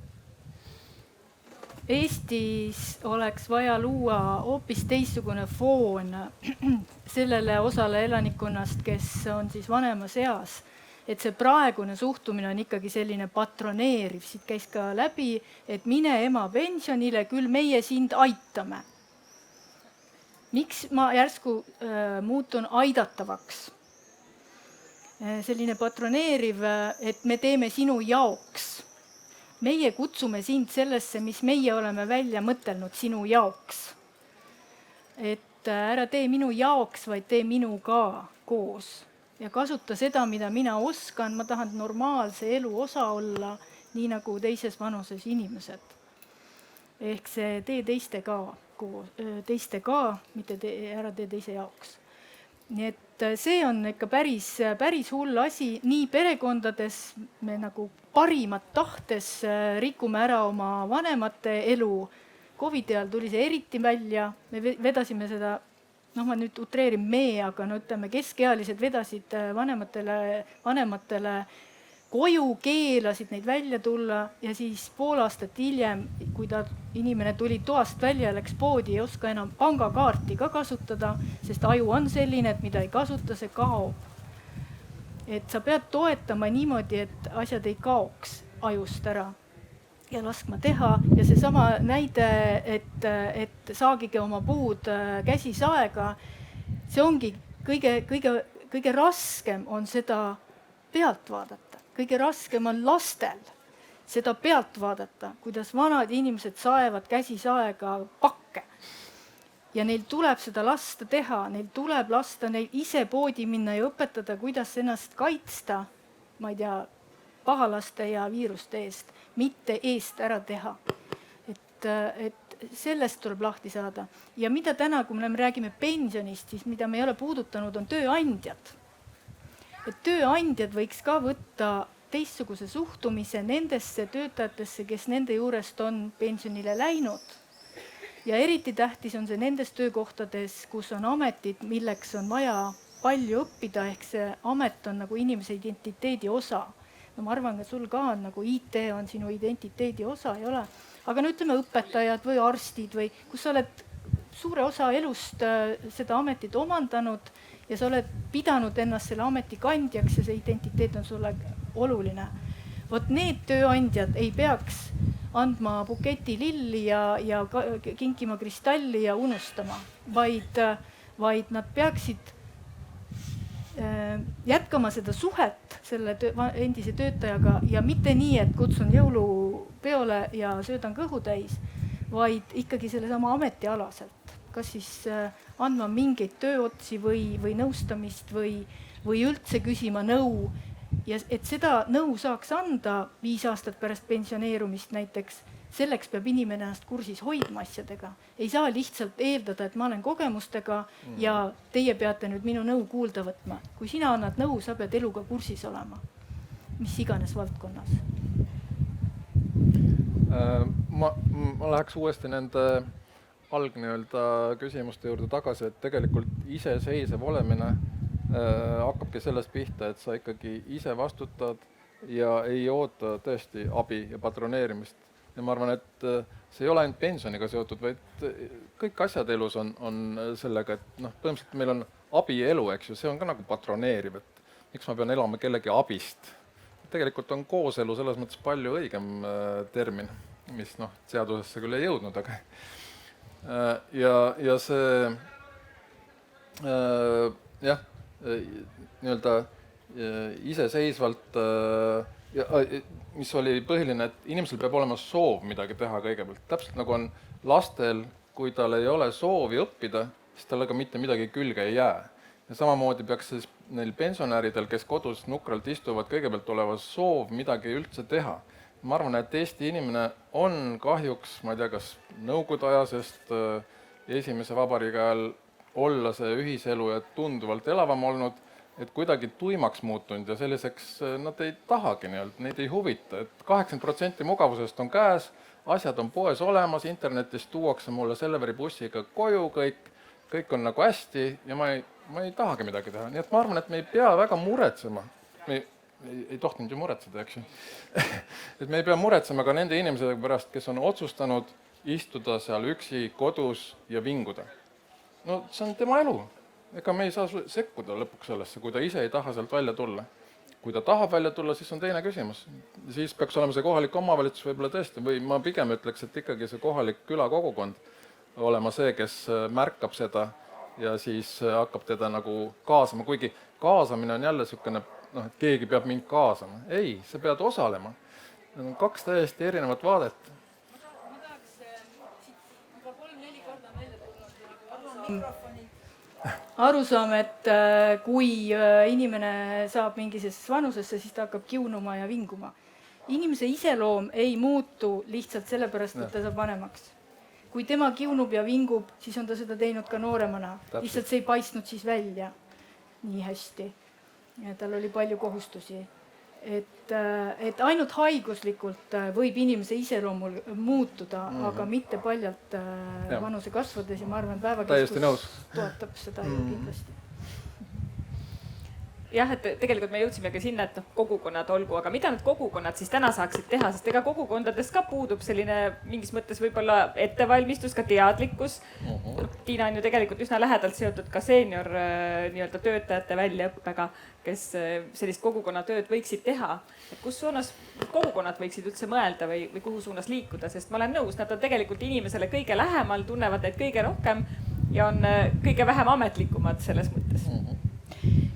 Eestis oleks vaja luua hoopis teistsugune foon sellele osale elanikkonnast, kes on siis vanemas eas. Et see praegune suhtumine on ikkagi selline patroneeriv, siit käis ka läbi, et mine ema pensionile, küll meie sind aitame. Miks ma järsku muutun aidatavaks? Selline patroneeriv, et me teeme sinu jaoks. Meie kutsume sind sellesse, mis meie oleme välja mõtelnud sinu jaoks. Et ära tee minu jaoks, vaid tee minuga koos. Ja kasuta seda, mida mina oskan. Ma tahan normaalse elu osa olla, nii nagu teises vanuses inimesed. Ehk see tee teistega koos, teistega, mitte ära tee teise jaoks. Nii et see on ikka päris hull asi. Nii perekondades me nagu parimat tahtes rikume ära oma vanemate elu. COVID-i ajal tuli see eriti välja. Me vedasime seda, noh ma nüüd utreerin aga no ütleme, keskealised vedasid vanematele koju, keelasid neid välja tulla ja siis pool aastat hiljem, kui inimene tuli toast välja ja läks poodi, ei oska enam pangakaarti ka kasutada, sest aju on selline, et mida ei kasuta, see kaob. Et sa pead toetama niimoodi, et asjad ei kaoks ajust ära ja laskma teha. Ja see sama näide, et saagige oma puud käsisaega, see ongi kõige raskem on seda pealt vaadata. Kõige raskem on lastel seda pealt vaadata, kuidas vanad inimesed saevad käsisaega pakke. Ja neil tuleb seda lasta teha, neil tuleb lasta neil ise poodi minna ja õpetada, kuidas ennast kaitsta, ma ei tea, pahalaste ja viiruste eest, mitte eest ära teha. Et sellest tuleb lahti saada. Ja mida täna, kui me räägime pensionist, siis mida me ei ole puudutanud, on tööandjad. Et tööandjad võiks ka võtta teistsuguse suhtumise nendesse töötajatesse, kes nende juurest on pensionile läinud. Ja eriti tähtis on see nendes töökohtades, kus on ametid, milleks on vaja palju õppida, ehk see amet on nagu inimese identiteedi osa. No ma arvan, et sul ka on nagu IT on sinu identiteedi osa, ei ole. Aga no ütleme õpetajad või arstid või kus sa oled suure osa elust seda ametit omandanud ja sa oled pidanud ennast selle ameti kandjaks ja see identiteet on sulle oluline. Vot need tööandjad ei peaks andma buketi lilli ja kinkima kristalli ja unustama, vaid nad peaksid jätkama seda suhet selle endise töötajaga ja mitte nii, et kutsun jõulupeole ja söödan kõhu täis, vaid ikkagi sellesama ametialaselt. Kas siis andma mingeid tööotsi või nõustamist või üldse küsima nõu. Ja et seda nõu saaks anda 5 aastat pärast pensioneerumist näiteks, selleks peab inimene ennast kursis hoidma asjadega. Ei saa lihtsalt eeldada, et ma olen kogemustega ja teie peate nüüd minu nõu kuulda võtma. Kui sina annad nõu, sa pead eluga kursis olema, mis iganes valdkonnas. Ma läheks uuesti nende alg-nii-öelda küsimuste juurde tagasi, et tegelikult iseseisev olemine hakkabki sellest pihta, et sa ikkagi ise vastutad ja ei oota tõesti abi ja patroneerimist. Ja ma arvan, et see ei ole ainult pensioniga seotud, vaid kõik asjad elus on sellega, et põhimõtteliselt meil on abielu, eks ju, see on ka nagu patroneeriv, et miks ma pean elama kellegi abist. Tegelikult on kooselu selles mõttes palju õigem termin, mis seadusesse küll ei jõudnud, aga ja see jah, nii-öelda iseseisvalt, mis oli põhiline, et inimesel peab olema soov midagi teha kõigepealt. Täpselt nagu on lastel, kui tal ei ole soovi õppida, siis talle ka mitte midagi külge ei jää. Ja samamoodi peaks siis neil pensionäridel, kes kodus nukralt istuvad, kõigepealt oleva soov midagi üldse teha. Ma arvan, et Eesti inimene on kahjuks, ma ei tea, kas nõukogude aja, sest esimese vabariigi ajal olla see ühiselu ja tunduvalt elavam olnud, et kuidagi tuimaks muutunud ja selliseks nad ei tahagi nii-öelda, neid ei huvita. Et 80% mugavusest on käes, asjad on poes olemas, internetis tuuakse mulle Selveri bussiga koju kõik on nagu hästi ja ma ei tahagi midagi teha. Nii et ma arvan, et me ei pea väga muretsema. Me ei tohtinud ju muretseda, eks ju. Et me ei pea muretsema ka nende inimesega pärast, kes on otsustanud istuda seal üksi kodus ja vinguda. No see on tema elu. Ega me ei saa sekkuda lõpuks sellesse, kui ta ise ei taha sealt välja tulla. Kui ta tahab välja tulla, siis on teine küsimus. Siis peaks olema see kohalik omavalitsus võib-olla tõesti, või ma pigem ütleks, et ikkagi see kohalik külakogukond olema see, kes märkab seda ja siis hakkab teda nagu kaasama, kuigi kaasamine on jälle niisugune, et keegi peab mind kaasama. Ei, sa pead osalema. Need on 2 täiesti erinevat vaadet. Ma tahaks juba 3-4 korda meelde tulla. Arusaam, et kui inimene saab mingisesse vanusesse, siis ta hakkab kiunuma ja vinguma. Inimese iseloom ei muutu lihtsalt sellepärast, et ta saab vanemaks. Kui tema kiunub ja vingub, siis on ta seda teinud ka nooremana. Lihtsalt see ei paistnud siis välja nii hästi. Ja tal oli palju kohustusi. Et ainult haiguslikult võib inimese iseloomul muutuda, aga mitte paljalt vanuse kasvades ja ma arvan, päevakeskus toetab seda ju kindlasti. Jah, et tegelikult me jõudsimegi sinna, et kogukonnad olgu, aga mida need kogukonnad siis täna saaksid teha, sest ega kogukondades ka puudub selline mingis mõttes võib-olla ettevalmistus, ka teadlikkus. Tiina on ju tegelikult üsna lähedalt seotud ka seenior nii-öelda töötajate väljaõppega, kes sellist kogukonnatööd võiksid teha. Et kus suunas kogukonnad võiksid üldse mõelda või kuhu suunas liikuda, sest ma olen nõus, nad on tegelikult inimesele kõige lähemal, tunnevad neid kõige rohkem ja on kõige vähem ametlikumad selles mõttes.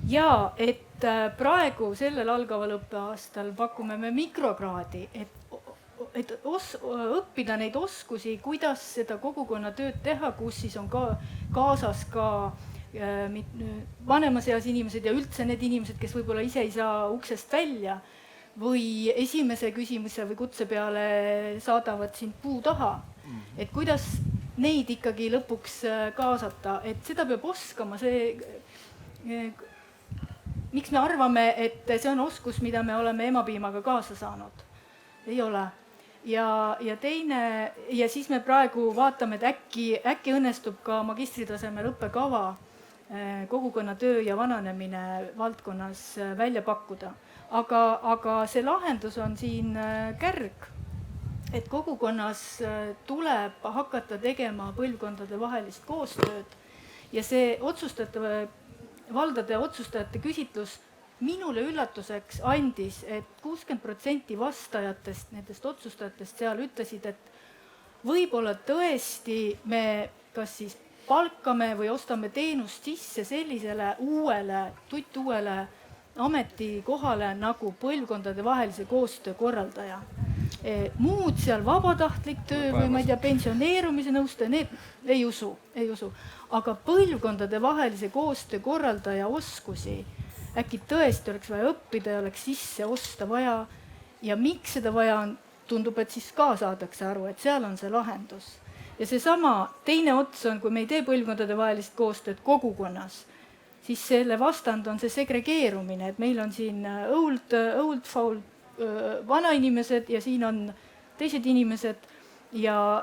Ja et praegu sellel algaval õppeaastal pakume me mikrokraadi, et õppida neid oskusi, kuidas seda kogukonnatööd teha, kus siis on kaasas ka vanemas eas inimesed ja üldse need inimesed, kes võib-olla ise ei saa uksest välja või esimese küsimuse või kutse peale saadavad sind puu taha. Et kuidas neid ikkagi lõpuks kaasata, et seda peab oskama, miks me arvame, et see on oskus, mida me oleme emapiimaga kaasa saanud? Ei ole. Ja teine, ja siis me praegu vaatame, et äkki õnnestub ka magistritasemel õppekava kogukonnatöö ja vananemine valdkonnas välja pakkuda. Aga see lahendus on siin kärg. et kogukonnas tuleb hakata tegema põlvkondade vahelist koostööd ja see valdade otsustajate küsitlus minule üllatuseks andis, et 60% vastajatest, nendest otsustajatest seal ütlesid, et võib-olla tõesti me kas siis palkame või ostame teenust sisse sellisele tuttuuele ametikohale nagu põlvkondade vahelise koostöö korraldaja. Muud seal vabatahtlik töö või ma ei tea, pensioneerumise nõustaja, need ei usu. Aga põlvkondade vahelise koostöö korraldaja oskusi äkki tõesti oleks vaja õppida ja oleks sisse osta vaja. Ja miks seda vaja on, tundub, et siis ka saadakse aru, et seal on see lahendus. Ja seesama teine ots on, kui me ei tee põlvkondade vahelist koostööd kogukonnas, siis selle vastand on see segregeerumine, et meil on siin old foul vanainimesed ja siin on teised inimesed ja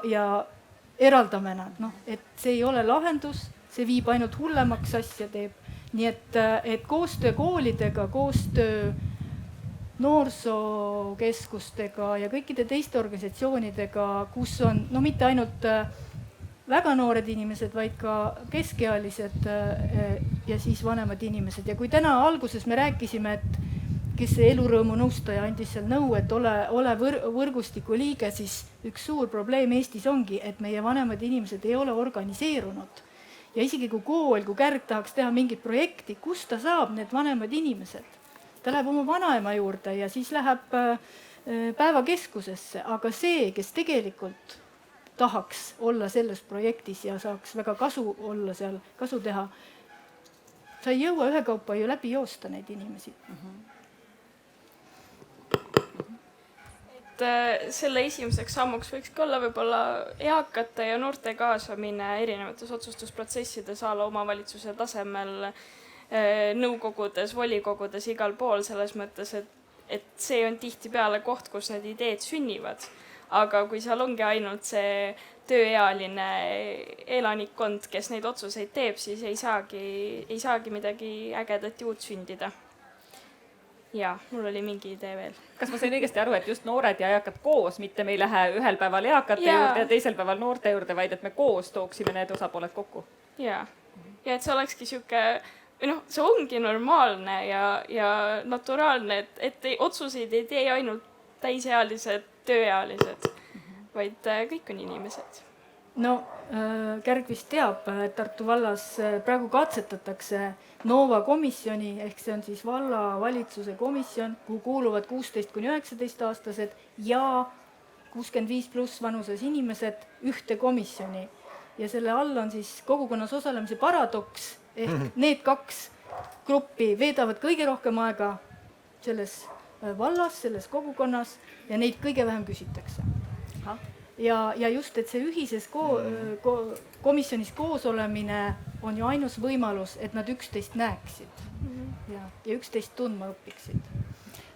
eraldame nad. Et see ei ole lahendus, see viib ainult hullemaks asja teeb. Nii et koostöö koolidega, koostöö noorsookeskustega ja kõikide teiste organisatsioonidega, kus on mitte ainult väga noored inimesed, vaid ka keskealised ja siis vanemad inimesed. Ja kui täna alguses me rääkisime, et kes see elurõõmu nõustaja andis seal nõu, et ole võrgustiku liige, siis üks suur probleem Eestis ongi, et meie vanemad inimesed ei ole organiseerunud. Ja isegi kui kool, kui kärg tahaks teha mingit projekti, kus ta saab need vanemad inimesed? Ta läheb oma vanaema juurde ja siis läheb päevakeskusesse, aga see, kes tegelikult tahaks olla selles projektis ja saaks väga kasu olla seal, kasu teha, sa ei jõua ühekaupa ju läbi joosta neid inimesi. Selle esimeseks sammuks võikski olla võib-olla eakate ja noorte kaasamine erinevates otsustusprotsessides ala omavalitsuse tasemel, nõukogudes, volikogudes, igal pool selles mõttes, et see on tihtipeale koht, kus need ideed sünnivad. Aga kui seal ongi ainult see tööealine elanikkond, kes neid otsuseid teeb, siis ei saagi midagi ägedat juud sündida. Ja, mul oli mingi idee veel. Kas ma sain õigesti aru, et just noored ja eakad koos, mitte me ei lähe ühel päeval eakate juurde ja teisel päeval noorte juurde, vaid et me koos tooksime need osapooled kokku? Ja et see olekski see ongi normaalne ja naturaalne, et otsuseid ei tee ainult täisealised, tööealised, vaid kõik on inimesed. Kärg vist teab, et Tartu vallas praegu katsetatakse Nova komisjoni, ehk see on siis vallavalitsuse komisjon, kuhu kuuluvad 16–19 aastased ja 65+ vanuses inimesed ühte komisjoni. Ja selle all on siis kogukonnas osalemise paradoks, ehk need kaks gruppi veedavad kõige rohkem aega selles vallas, selles kogukonnas ja neid kõige vähem küsitakse. Ja just, et see ühises komisjonis koos olemine on ju ainus võimalus, et nad üksteist näeksid ja üksteist tundma õpiksid.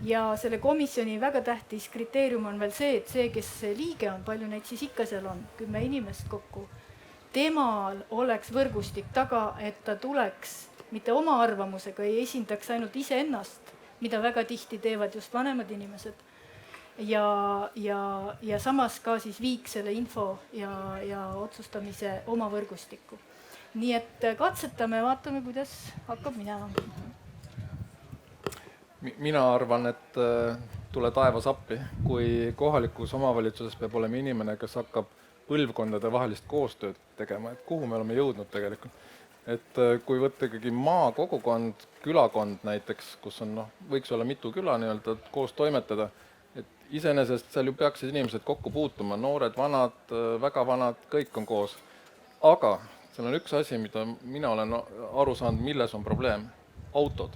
Ja selle komisjoni väga tähtis kriteerium on veel see, et see, kes liige on, palju neid siis ikka seal on, 10 inimest kokku, temal oleks võrgustik taga, et ta tuleks mitte oma arvamusega, ei esindaks ainult iseennast, mida väga tihti teevad just vanemad inimesed. Ja samas ka siis viiks selle info ja otsustamise oma võrgustikku. Nii et katsetame, vaatame, kuidas hakkab minema. Mina arvan, et tule taevas appi, kui kohalikus omavalitsuses peab olema inimene, kes hakkab põlvkondade vahelist koostööd tegema, et kuhu me oleme jõudnud tegelikult. Et kui võtta ikkagi maakogukond, külakond näiteks, kus on, võiks olla mitu küla nii-öelda koos toimetada, et iseenesest seal ju peaksid inimesed kokku puutuma, noored, vanad, väga vanad, kõik on koos. Aga seal on üks asi, mida mina olen aru saanud, milles on probleem. Autod.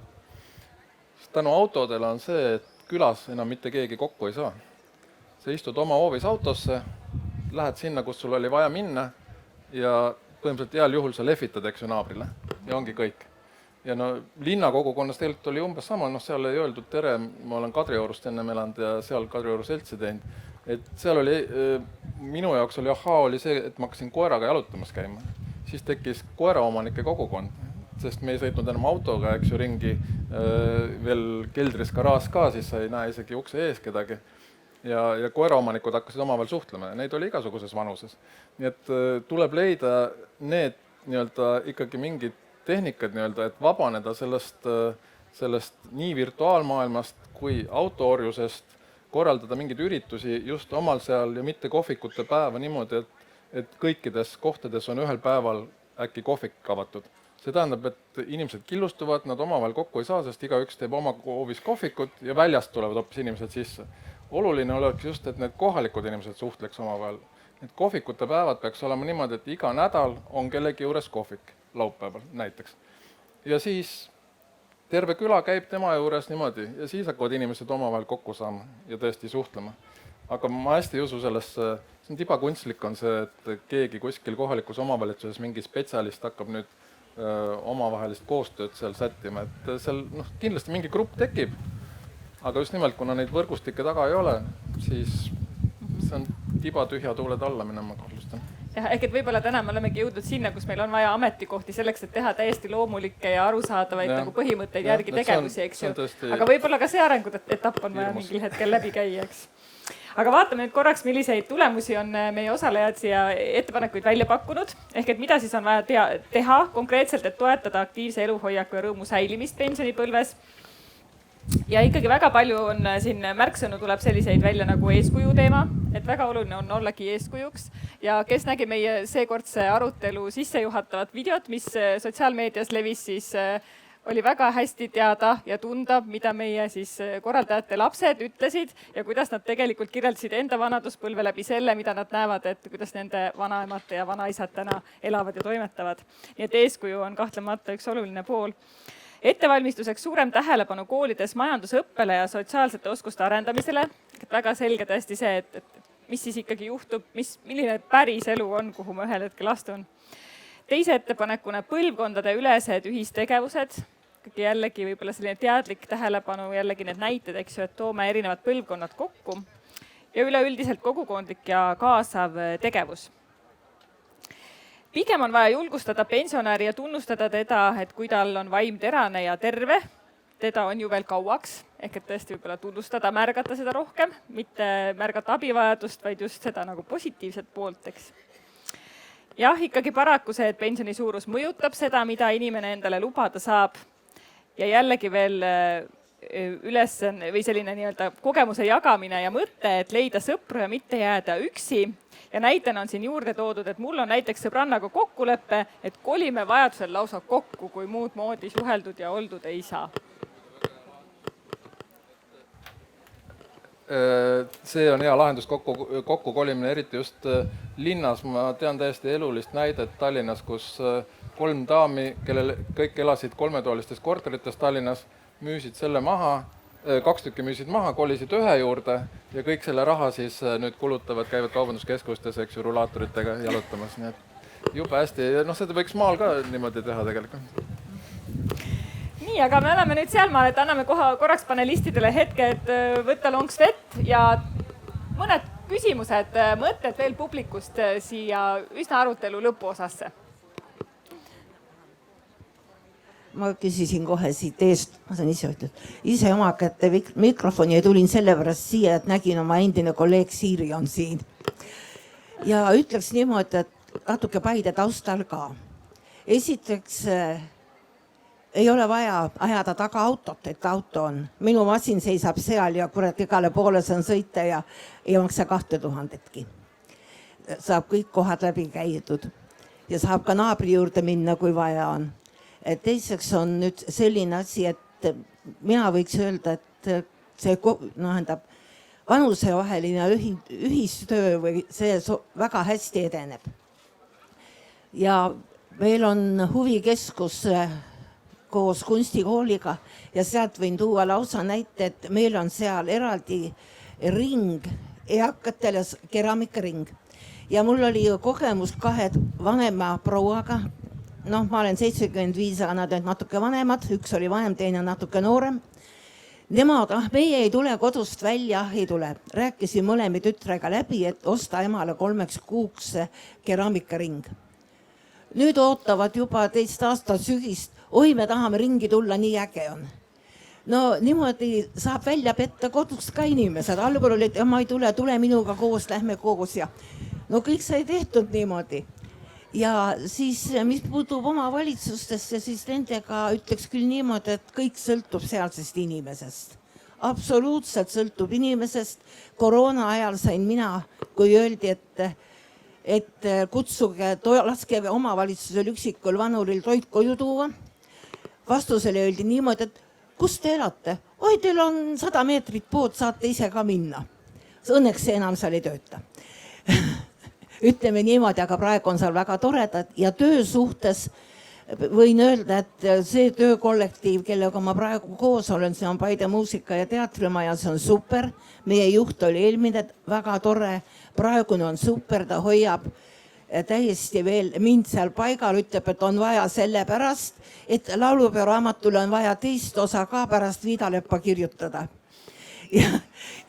Tänu autodele on see, et külas enam mitte keegi kokku ei saa. Sa istud oma hoovis autosse, lähed sinna, kus sul oli vaja minna ja põhimõtteliselt heal juhul sa lehvitad, eks ju, naabrile. Ja ongi kõik. Ja linnakogukonnas tegelikult oli umbes sama, seal ei öeldud tere, ma olen Kadriorust ennem elanud ja seal Kadrioru seltsi teinud. Et seal oli, minu jaoks oli see, et ma hakkasin koeraga jalutamas käima. Siis tekkis koeraomanike kogukond, sest me ei sõitnud enam autoga, eks ju, ringi, veel keldris garaaž ka, siis sa ei näe isegi ukse ees kedagi. ja koeraomanikud hakkasid omavahel suhtlema ja neid oli igasuguses vanuses. Nii et tuleb leida need ikkagi mingid tehnikad, et vabaneda sellest nii virtuaalmaailmast kui autoorjusest, korraldada mingeid üritusi just omal seal ja mitte kohvikute päeva niimoodi, et kõikides kohtades on ühel päeval äkki kohvik avatud. See tähendab, et inimesed killustuvad, nad omavahel kokku ei saa, sest igaüks teeb oma hoovis kohvikut ja väljast tulevad hoopis inimesed sisse. Oluline oleks just, et need kohalikud inimesed suhtleks omavahel. Need kohvikute päevad peaks olema niimoodi, et iga nädal on kellegi juures kohvik, laupäeval näiteks. Ja siis terve küla käib tema juures niimoodi ja siis hakkavad inimesed omavahel kokku saama ja tõesti suhtlema. Aga ma hästi ei usu sellesse, see on tibakunstlik on see, et keegi kuskil kohalikus omavalitsuses mingi spetsialist hakkab nüüd omavahelist koostööd seal sättima, et seal kindlasti mingi grupp tekib, aga just nimelt, kuna neid võrgustikke taga ei ole, siis see on tiba tühja tuule alla minema kahtlustan. Jah, ehk et võib-olla täna me olemegi jõudnud sinna, kus meil on vaja ametikohti selleks, et teha täiesti loomulikke ja arusaadavaid nagu põhimõtteid järgi tegevusi, eks ju. Aga võib-olla ka see arenguetapp on vaja mingil hetkel läbi käia, eks. Aga vaatame nüüd korraks, milliseid tulemusi on meie osalejad siia ettepanekuid välja pakkunud. Ehk et mida siis on vaja teha konkreetselt, et toetada aktiivse eluhoiaku ja rõõmu säilimist pensionipõlves. Ja ikkagi väga palju on siin märksõnu tuleb selliseid välja nagu eeskuju teema, et väga oluline on ollagi eeskujuks. Ja kes nägi meie seekordse arutelu sissejuhatavat videot, mis sotsiaalmeedias levis, siis oli väga hästi teada ja tunda, mida meie siis korraldajate lapsed ütlesid ja kuidas nad tegelikult kirjeldasid enda vanaduspõlve läbi selle, mida nad näevad, et kuidas nende vanaemad ja vanaisad täna elavad ja toimetavad. Nii et eeskuju on kahtlemata üks oluline pool. Ettevalmistuseks suurem tähelepanu koolides majandusõppele ja sotsiaalsete oskuste arendamisele. Väga selge tõesti see, et mis siis ikkagi juhtub, milline päris elu on, kuhu ma ühel hetkel astun. Teise ettepanekuna põlvkondade ülesed ühistegevused. Jällegi võib-olla selline teadlik tähelepanu, jällegi need näited, eks ju, et toome erinevad põlvkonnad kokku. Ja üleüldiselt kogukondlik ja kaasav tegevus. Pigem on vaja julgustada pensionäri ja tunnustada teda, et kui tal on vaim terane ja terve, teda on ju veel kauaks, ehk et tõesti võib-olla tunnustada, märgata seda rohkem, mitte märgata abivajadust, vaid just seda nagu positiivset poolt, eks. Jah, ikkagi paraku see, et pensioni suurus mõjutab seda, mida inimene endale lubada saab ja jällegi veel üles või selline nii-öelda kogemuse jagamine ja mõte, et leida sõpru ja mitte jääda üksi. Ja näitena on siin juurde toodud, et mul on näiteks sõbrannaga kokkuleppe, et kolime vajadusel lausa kokku, kui muud moodi suheldud ja oldud ei saa. See on hea lahendus kokku kolimine, eriti just linnas. Ma tean täiesti elulist näidet Tallinnas, kus 3 daami, kellel kõik elasid 3-toalistes korterites Tallinnas, müüsid selle maha, 2 tükki müüsid maha, kolisid 1 juurde ja kõik selle raha siis nüüd kulutavad, käivad kaubanduskeskustes, eks ju, rulaatoritega jalutamas. Nii et jube hästi. Seda võiks maal ka niimoodi teha tegelikult. Nii, aga me oleme nüüd sealmaal, et anname korraks panelistidele hetke, et võtta lonks vett ja mõned küsimused, mõtted veel publikust siia üsna arutelu lõpuosasse. Ma küsisin kohe siit eest, ma saan ise oma kätte mikrofoni ja tulin sellepärast siia, et nägin oma endine kolleeg Siiri on siin. Ja ütleks niimoodi, et natuke Paide taustal ka. Esiteks ei ole vaja ajada taga autot, et auto on. Minu masin seisab seal ja kurat igale poole saan sõita ja ei maksa 2000-tki. Saab kõik kohad läbi käidud ja saab ka naabri juurde minna, kui vaja on. Teiseks on nüüd selline asi, et mina võiks öelda, et see vanusevaheline ühistöö või see väga hästi edeneb. Ja meil on huvikeskus koos kunstikooliga ja sealt võin tuua lausa näite, et meil on seal eraldi ring, eakatel ja keraamikaring. Ja mul oli kogemus 2 vanema prouaga. Ma olen 75, aga nad on natuke vanemad, üks oli vanem, teine natuke noorem. Nemad, meie ei tule kodust välja, ei tule. Rääkisin mõlemi tütrega läbi, et osta emale 3 kuuks keraamikaring. Nüüd ootavad juba 2 aastat sügist, oi, me tahame ringi tulla, nii äge on. no niimoodi saab välja petta kodus ka inimesed. Algul olid, ma ei tule minuga koos, lähme koos ja no kõik sai tehtud niimoodi. Ja siis, mis puutub omavalitsustesse, siis nendega ütleks küll niimoodi, et kõik sõltub sealsest inimesest. Absoluutselt sõltub inimesest. Koroona ajal sain mina, kui öeldi, et kutsuge, laske omavalitsusel üksikul vanuril toit koju tuua. Vastusele öeldi niimoodi, et kus te elate? Oi, teil on 100 meetrit pood, saate ise ka minna. Õnneks see enam seal ei tööta. Ütleme niimoodi, aga praegu on seal väga toredad ja töö suhtes võin öelda, et see töökollektiiv, kellega ma praegu koos olen, see on Paide muusika- ja teatrimaja, see on super. Meie juht oli eelmine, väga tore, praegune on super, ta hoiab täiesti veel mind seal paigal, ütleb, et on vaja sellepärast, et laulupeo raamatule on vaja teist osa ka pärast Viidaleppa kirjutada.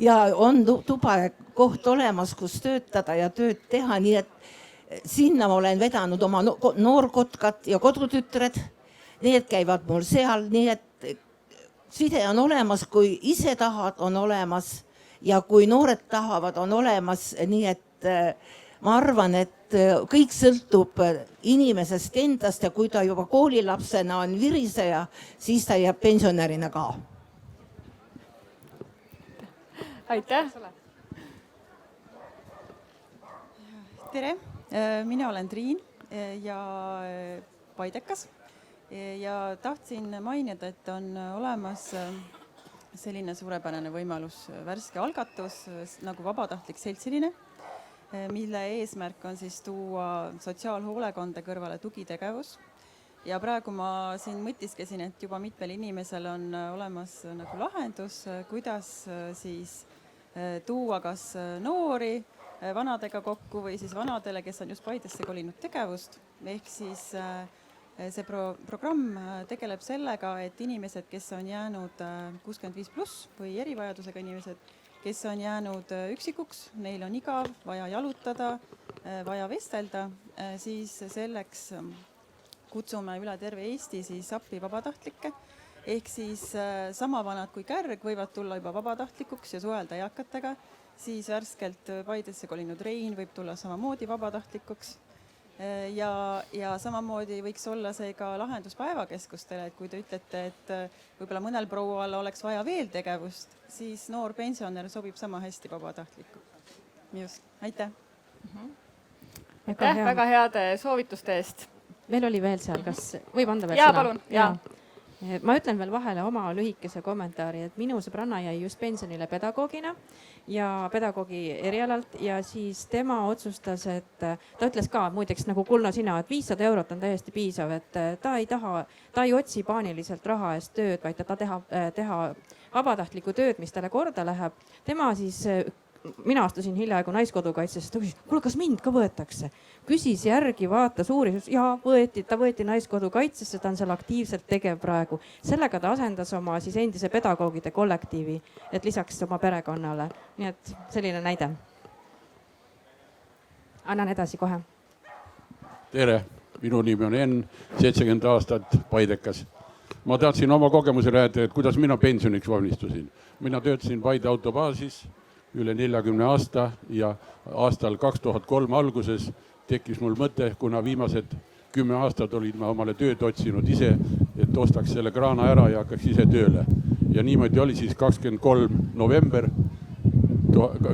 Ja on tuba koht olemas, kus töötada ja tööd teha, nii et sinna ma olen vedanud oma noorkotkat ja kodutütred. Need käivad mul seal, nii et side on olemas, kui ise tahad, on olemas ja kui noored tahavad, on olemas. Nii et ma arvan, et kõik sõltub inimesest endast ja kui ta juba koolilapsena on viriseja, siis ta jääb pensionärina ka. Aitäh! Tere! Mina olen Triin ja Paidekas ja tahtsin mainida, et on olemas selline suurepärane võimalus, värske algatus nagu vabatahtlik seltsiline, mille eesmärk on siis tuua sotsiaalhoolekande kõrvale tugitegevus. Ja praegu ma siin mõtiskesin, et juba mitmel inimesel on olemas nagu lahendus, kuidas siis tuua kas noori vanadega kokku või siis vanadele, kes on just Paidesse kolinud tegevust. Ehk siis see programm tegeleb sellega, et inimesed, kes on jäänud 65+ või erivajadusega inimesed, kes on jäänud üksikuks, neil on igav, vaja jalutada, vaja vestelda, siis selleks kutsume üle terve Eesti siis appi vabatahtlikke. Ehk siis sama vanad kui Kärg võivad tulla juba vabatahtlikuks ja suhelda eakatega. Siis värskelt Paidesse kolinud Rein võib tulla samamoodi vabatahtlikuks. Ja samamoodi võiks olla see ka lahendus päevakeskustele, et kui te ütlete, et võib-olla mõnel proual oleks vaja veel tegevust, siis noor pensionär sobib sama hästi vabatahtlikku. Just, aitäh! Aitäh väga heade soovituste eest! Meil oli veel seal, kas võib anda veel sõna? Jaa, palun, jaa. Ma ütlen veel vahele oma lühikese kommentaari, et minu sõbranna jäi just pensionile pedagoogina ja pedagoogi erialalt ja siis tema otsustas, et ta ütles ka muideks nagu Kulno sina, et 500 eurot on täiesti piisav, et ta ei otsi paaniliselt raha eest tööd, vaid ta teha vabatahtlikku tööd, mis talle korda läheb. Tema siis, mina astusin hiljaaegu Naiskodukaitsesse, ta küsis, kuule, kas mind ka võetakse? Küsis järgi, vaatas, uuris ja ta võeti Naiskodukaitsesse, ta on seal aktiivselt tegev praegu. Sellega ta asendas oma siis endise pedagoogide kollektiivi, et lisaks oma perekonnale. Nii et selline näide. Annan edasi kohe. Tere, minu nimi on Enn, 70 aastat Paidekas. Ma tahtsin oma kogemuse rääkida, et kuidas mina pensioniks valmistusin. Mina töötasin Paide autobaasis üle 40 aasta ja aastal 2003 alguses tekkis mul mõte, kuna viimased 10 aastat olid ma omale tööd otsinud ise, et ostaks selle kraana ära ja hakkaks ise tööle. Ja niimoodi oli siis 23. november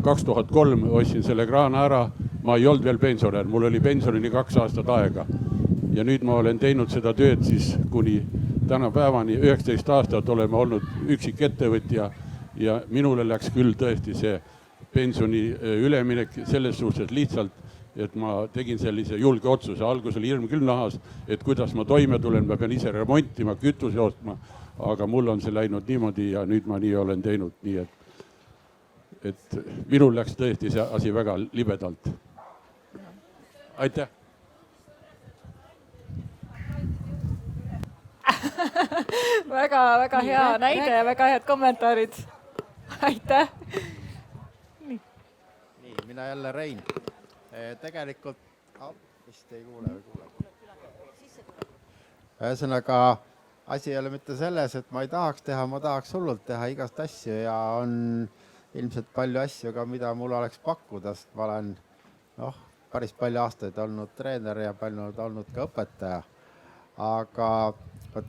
2003 ostsin selle kraana ära. Ma ei olnud veel pensionär, mul oli pensionini 2 aastat aega. Ja nüüd ma olen teinud seda tööd siis kuni tänapäevani 19 aastat oleme olnud üksik ettevõtja. Ja minule läks küll tõesti see pensioni üleminek selles suhtes lihtsalt, et ma tegin sellise julge otsuse. Algus oli hirm küll nahas, et kuidas ma toime tulen, ma pean ise remontima, kütuse ostma, aga mul on see läinud niimoodi ja nüüd ma nii olen teinud. Nii et minul läks tõesti see asi väga libedalt. Aitäh! Väga hea näide ja väga head kommentaarid. Aitäh! Nii, mina jälle Rein. Tegelikult, vist ei kuule. Ühesõnaga, asi ei ole mitte selles, et ma ei tahaks teha, ma tahaks hullult teha igast asju ja on ilmselt palju asju ka, mida mul oleks pakkuda, sest ma olen päris palju aastaid olnud treener ja palju olnud ka õpetaja. Aga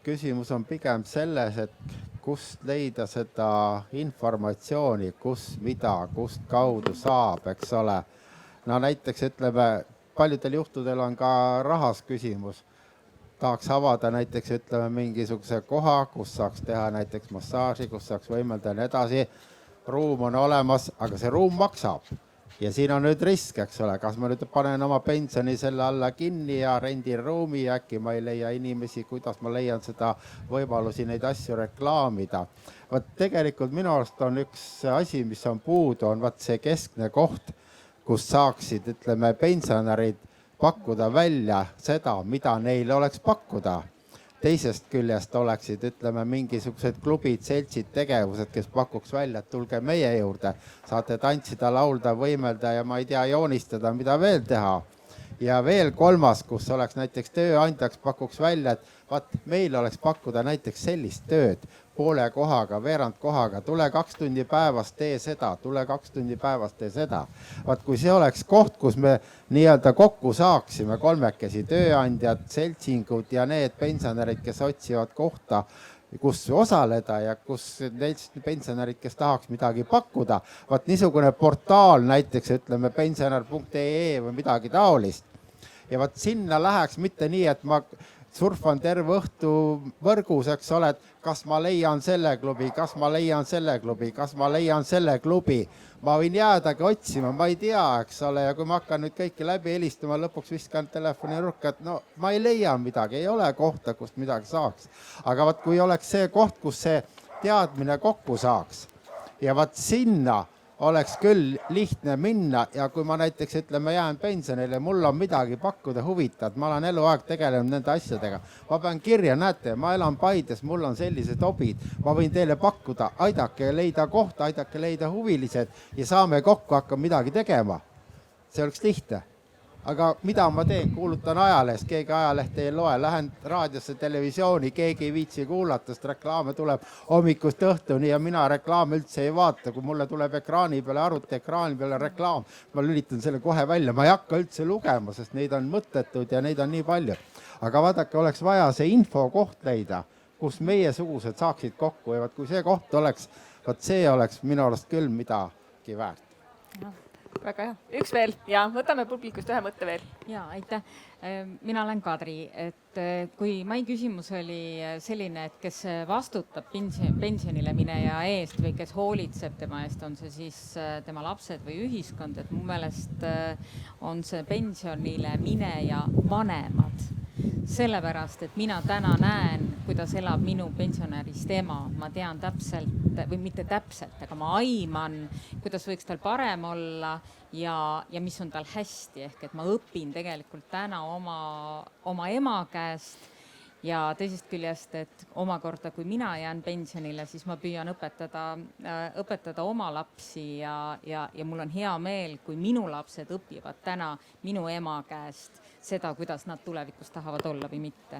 küsimus on pigem selles, et kust leida seda informatsiooni, kus, mida, kust kaudu saab, eks ole. No näiteks ütleme, paljudel juhtudel on ka rahas küsimus. Tahaks avada näiteks ütleme mingisuguse koha, kus saaks teha näiteks massaaži, kus saaks võimelda ja nii edasi. Ruum on olemas, aga see ruum maksab. Ja siin on nüüd risk, eks ole, kas ma nüüd panen oma pensioni selle alla kinni ja rendin ruumi ja äkki ma ei leia inimesi, kuidas ma leian seda võimalusi neid asju reklaamida. Tegelikult minu arust on üks asi, mis on puudu, on see keskne koht, kus saaksid, ütleme, pensionärid pakkuda välja seda, mida neil oleks pakkuda. Teisest küljest oleksid, ütleme, mingisugused klubid, seltsid, tegevused, kes pakuks välja, et tulge meie juurde, saate tantsida, laulda, võimelda ja ma ei tea, joonistada, mida veel teha. Ja veel kolmas, kus oleks näiteks tööandjaks pakuks välja, et meil oleks pakkuda näiteks sellist tööd, poole kohaga, veerand kohaga, tule 2 tundi päevast, tee seda, tule 2 tundi päevast, tee seda. Kui see oleks koht, kus me nii-öelda kokku saaksime kolmekesi tööandjad, seltsingud ja need pensionärid, kes otsivad kohta, kus osaleda ja kus need pensionärid, kes tahaks midagi pakkuda. Niisugune portaal näiteks, ütleme pensioner.ee või midagi taolist. Ja sinna läheks mitte nii, et ma surfan terve õhtu võrgus, eks ole, et kas ma leian selle klubi, kas ma leian selle klubi, kas ma leian selle klubi. Ma võin jäädagi otsima, ma ei tea, eks ole, ja kui ma hakkan nüüd kõiki läbi helistama, lõpuks viskan telefoni nurka, et ma ei leia midagi, ei ole kohta, kust midagi saaks. Aga kui oleks see koht, kus see teadmine kokku saaks ja sinna oleks küll lihtne minna ja kui ma näiteks ütleme jään pensionile, mul on midagi pakkuda huvitad, ma olen eluaeg tegelenud nende asjadega. Ma pean kirja, näete, ma elan Paides, mul on sellised hobid, ma võin teile pakkuda, aidake leida kohta, aidake leida huvilised ja saame kokku hakka midagi tegema. See oleks lihtne. Aga mida ma teen? Kuulutan ajalehes, keegi ajalehte ei loe, lähen raadiosse, televisiooni, keegi ei viitsi kuulata, sest reklaame tuleb hommikust õhtuni ja mina reklaame üldse ei vaata. Kui mulle tuleb ekraani peale, arvuti ekraani peale reklaam, ma lülitan selle kohe välja. Ma ei hakka üldse lugema, sest neid on mõttetud ja neid on nii palju. Aga vaadake, oleks vaja see info koht leida, kus meie sugused saaksid kokku. Ja kui see koht oleks, see oleks minu arust küll midagi väärt. Väga hea. Üks veel ja võtame publikust ühe mõtte veel. Ja, aitäh. Mina olen Kadri, et kui mai küsimus oli selline, et kes vastutab pensionile mineja eest või kes hoolitseb tema eest, on see siis tema lapsed või ühiskond, et mu meelest on see pensionile mineja vanemad. Sellepärast, et mina täna näen, kuidas elab minu pensionärist ema. Ma tean täpselt, või mitte täpselt, aga ma aiman, kuidas võiks tal parem olla ja mis on tal hästi. Ehk et ma õpin tegelikult täna oma ema käest ja teisest küljest, et omakorda, kui mina jään pensionile, siis ma püüan õpetada oma lapsi ja mul on hea meel, kui minu lapsed õpivad täna minu ema käest seda, kuidas nad tulevikus tahavad olla või mitte.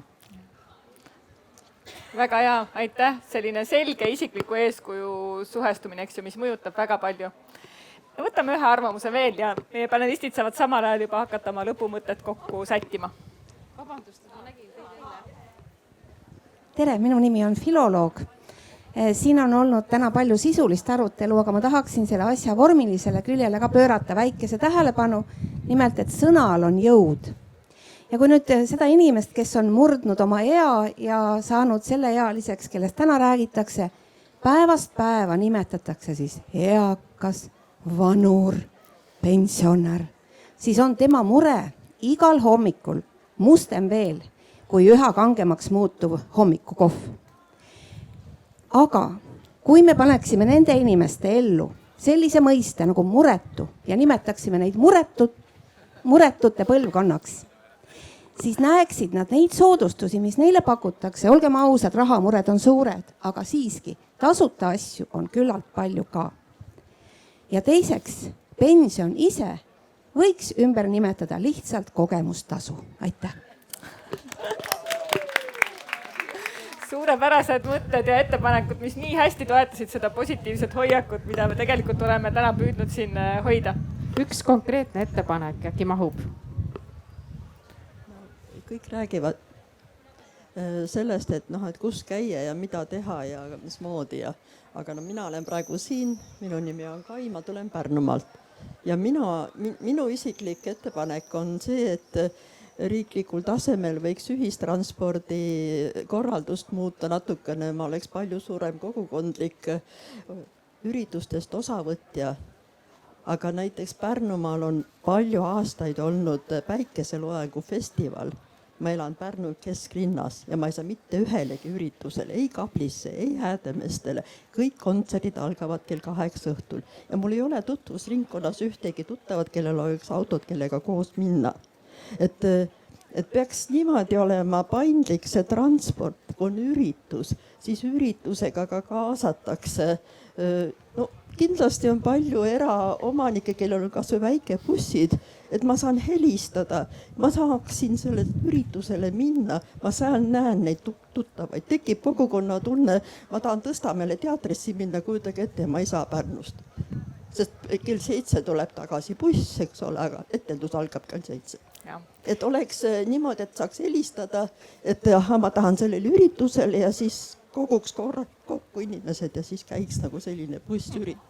Väga hea, aitäh. Selline selge isikliku eeskuju suhestumine, eks ju, mis mõjutab väga palju. Võtame ühe arvamuse veel ja meie panelistid saavad samal ajal juba hakata oma lõpumõtted kokku sättima. Vabandust, ma nägin teid eile. Tere, minu nimi on filoloog. Siin on olnud täna palju sisulist arutelu, aga ma tahaksin selle asja vormilisele küljele ka pöörata väikese tähelepanu. Nimelt, et sõnal on jõud. Ja kui nüüd seda inimest, kes on murdnud oma ea ja saanud selle ealiseks, kellest täna räägitakse, päevast päeva nimetatakse siis eakas, vanur, pensionär, siis on tema mure igal hommikul mustem veel kui üha kangemaks muutuv hommikukohv. Aga kui me paneksime nende inimeste ellu sellise mõiste nagu muretu ja nimetaksime neid muretute põlvkonnaks, siis näeksid nad neid soodustusi, mis neile pakutakse. Olgem ausad, rahamured on suured, aga siiski tasuta asju on küllalt palju ka. Ja teiseks, pension ise võiks ümber nimetada lihtsalt kogemustasu. Aitäh! suurepärased mõtted ja ettepanekud, mis nii hästi toetasid seda positiivset hoiakut, mida me tegelikult oleme täna püüdnud siin hoida. Üks konkreetne ettepanek äkki mahub? Kõik räägivad sellest, et kus käia ja mida teha ja mismoodi aga mina olen praegu siin, minu nimi on Kai, ma tulen Pärnumaalt ja minu isiklik ettepanek on see, et riiklikul tasemel võiks ühistranspordi korraldust muuta natukene, ma oleks palju suurem kogukondlik üritustest osavõtja. Aga näiteks Pärnumaal on palju aastaid olnud päikeseloojangu festival. Ma elan Pärnu kesklinnas ja ma ei saa mitte ühelegi üritusele, ei Kaplisse, ei Häädemeestele. Kõik kontserdid algavad kell 8 õhtul ja mul ei ole tutvusringkonnas ühtegi tuttavat, kellel oleks autod, kellega koos minna. Et peaks niimoodi olema paindlik see transport, on üritus, siis üritusega ka kaasatakse. Kindlasti on palju eraomanikke, kellel on kas või väike bussid, et ma saan helistada, ma saaksin selle üritusele minna, ma näen neid tuttavaid, tekib kogukonna tunne, ma tahan Tõstamäele teatrisse minna, kujutage ette, ma ei saa Pärnust. Sest kell 7 tuleb tagasi buss, eks ole, aga etendus algab kell 7. Et oleks niimoodi, et saaks helistada, et ma tahan sellele üritusele ja siis koguks kokku inimesed ja siis käiks nagu selline bussüritus.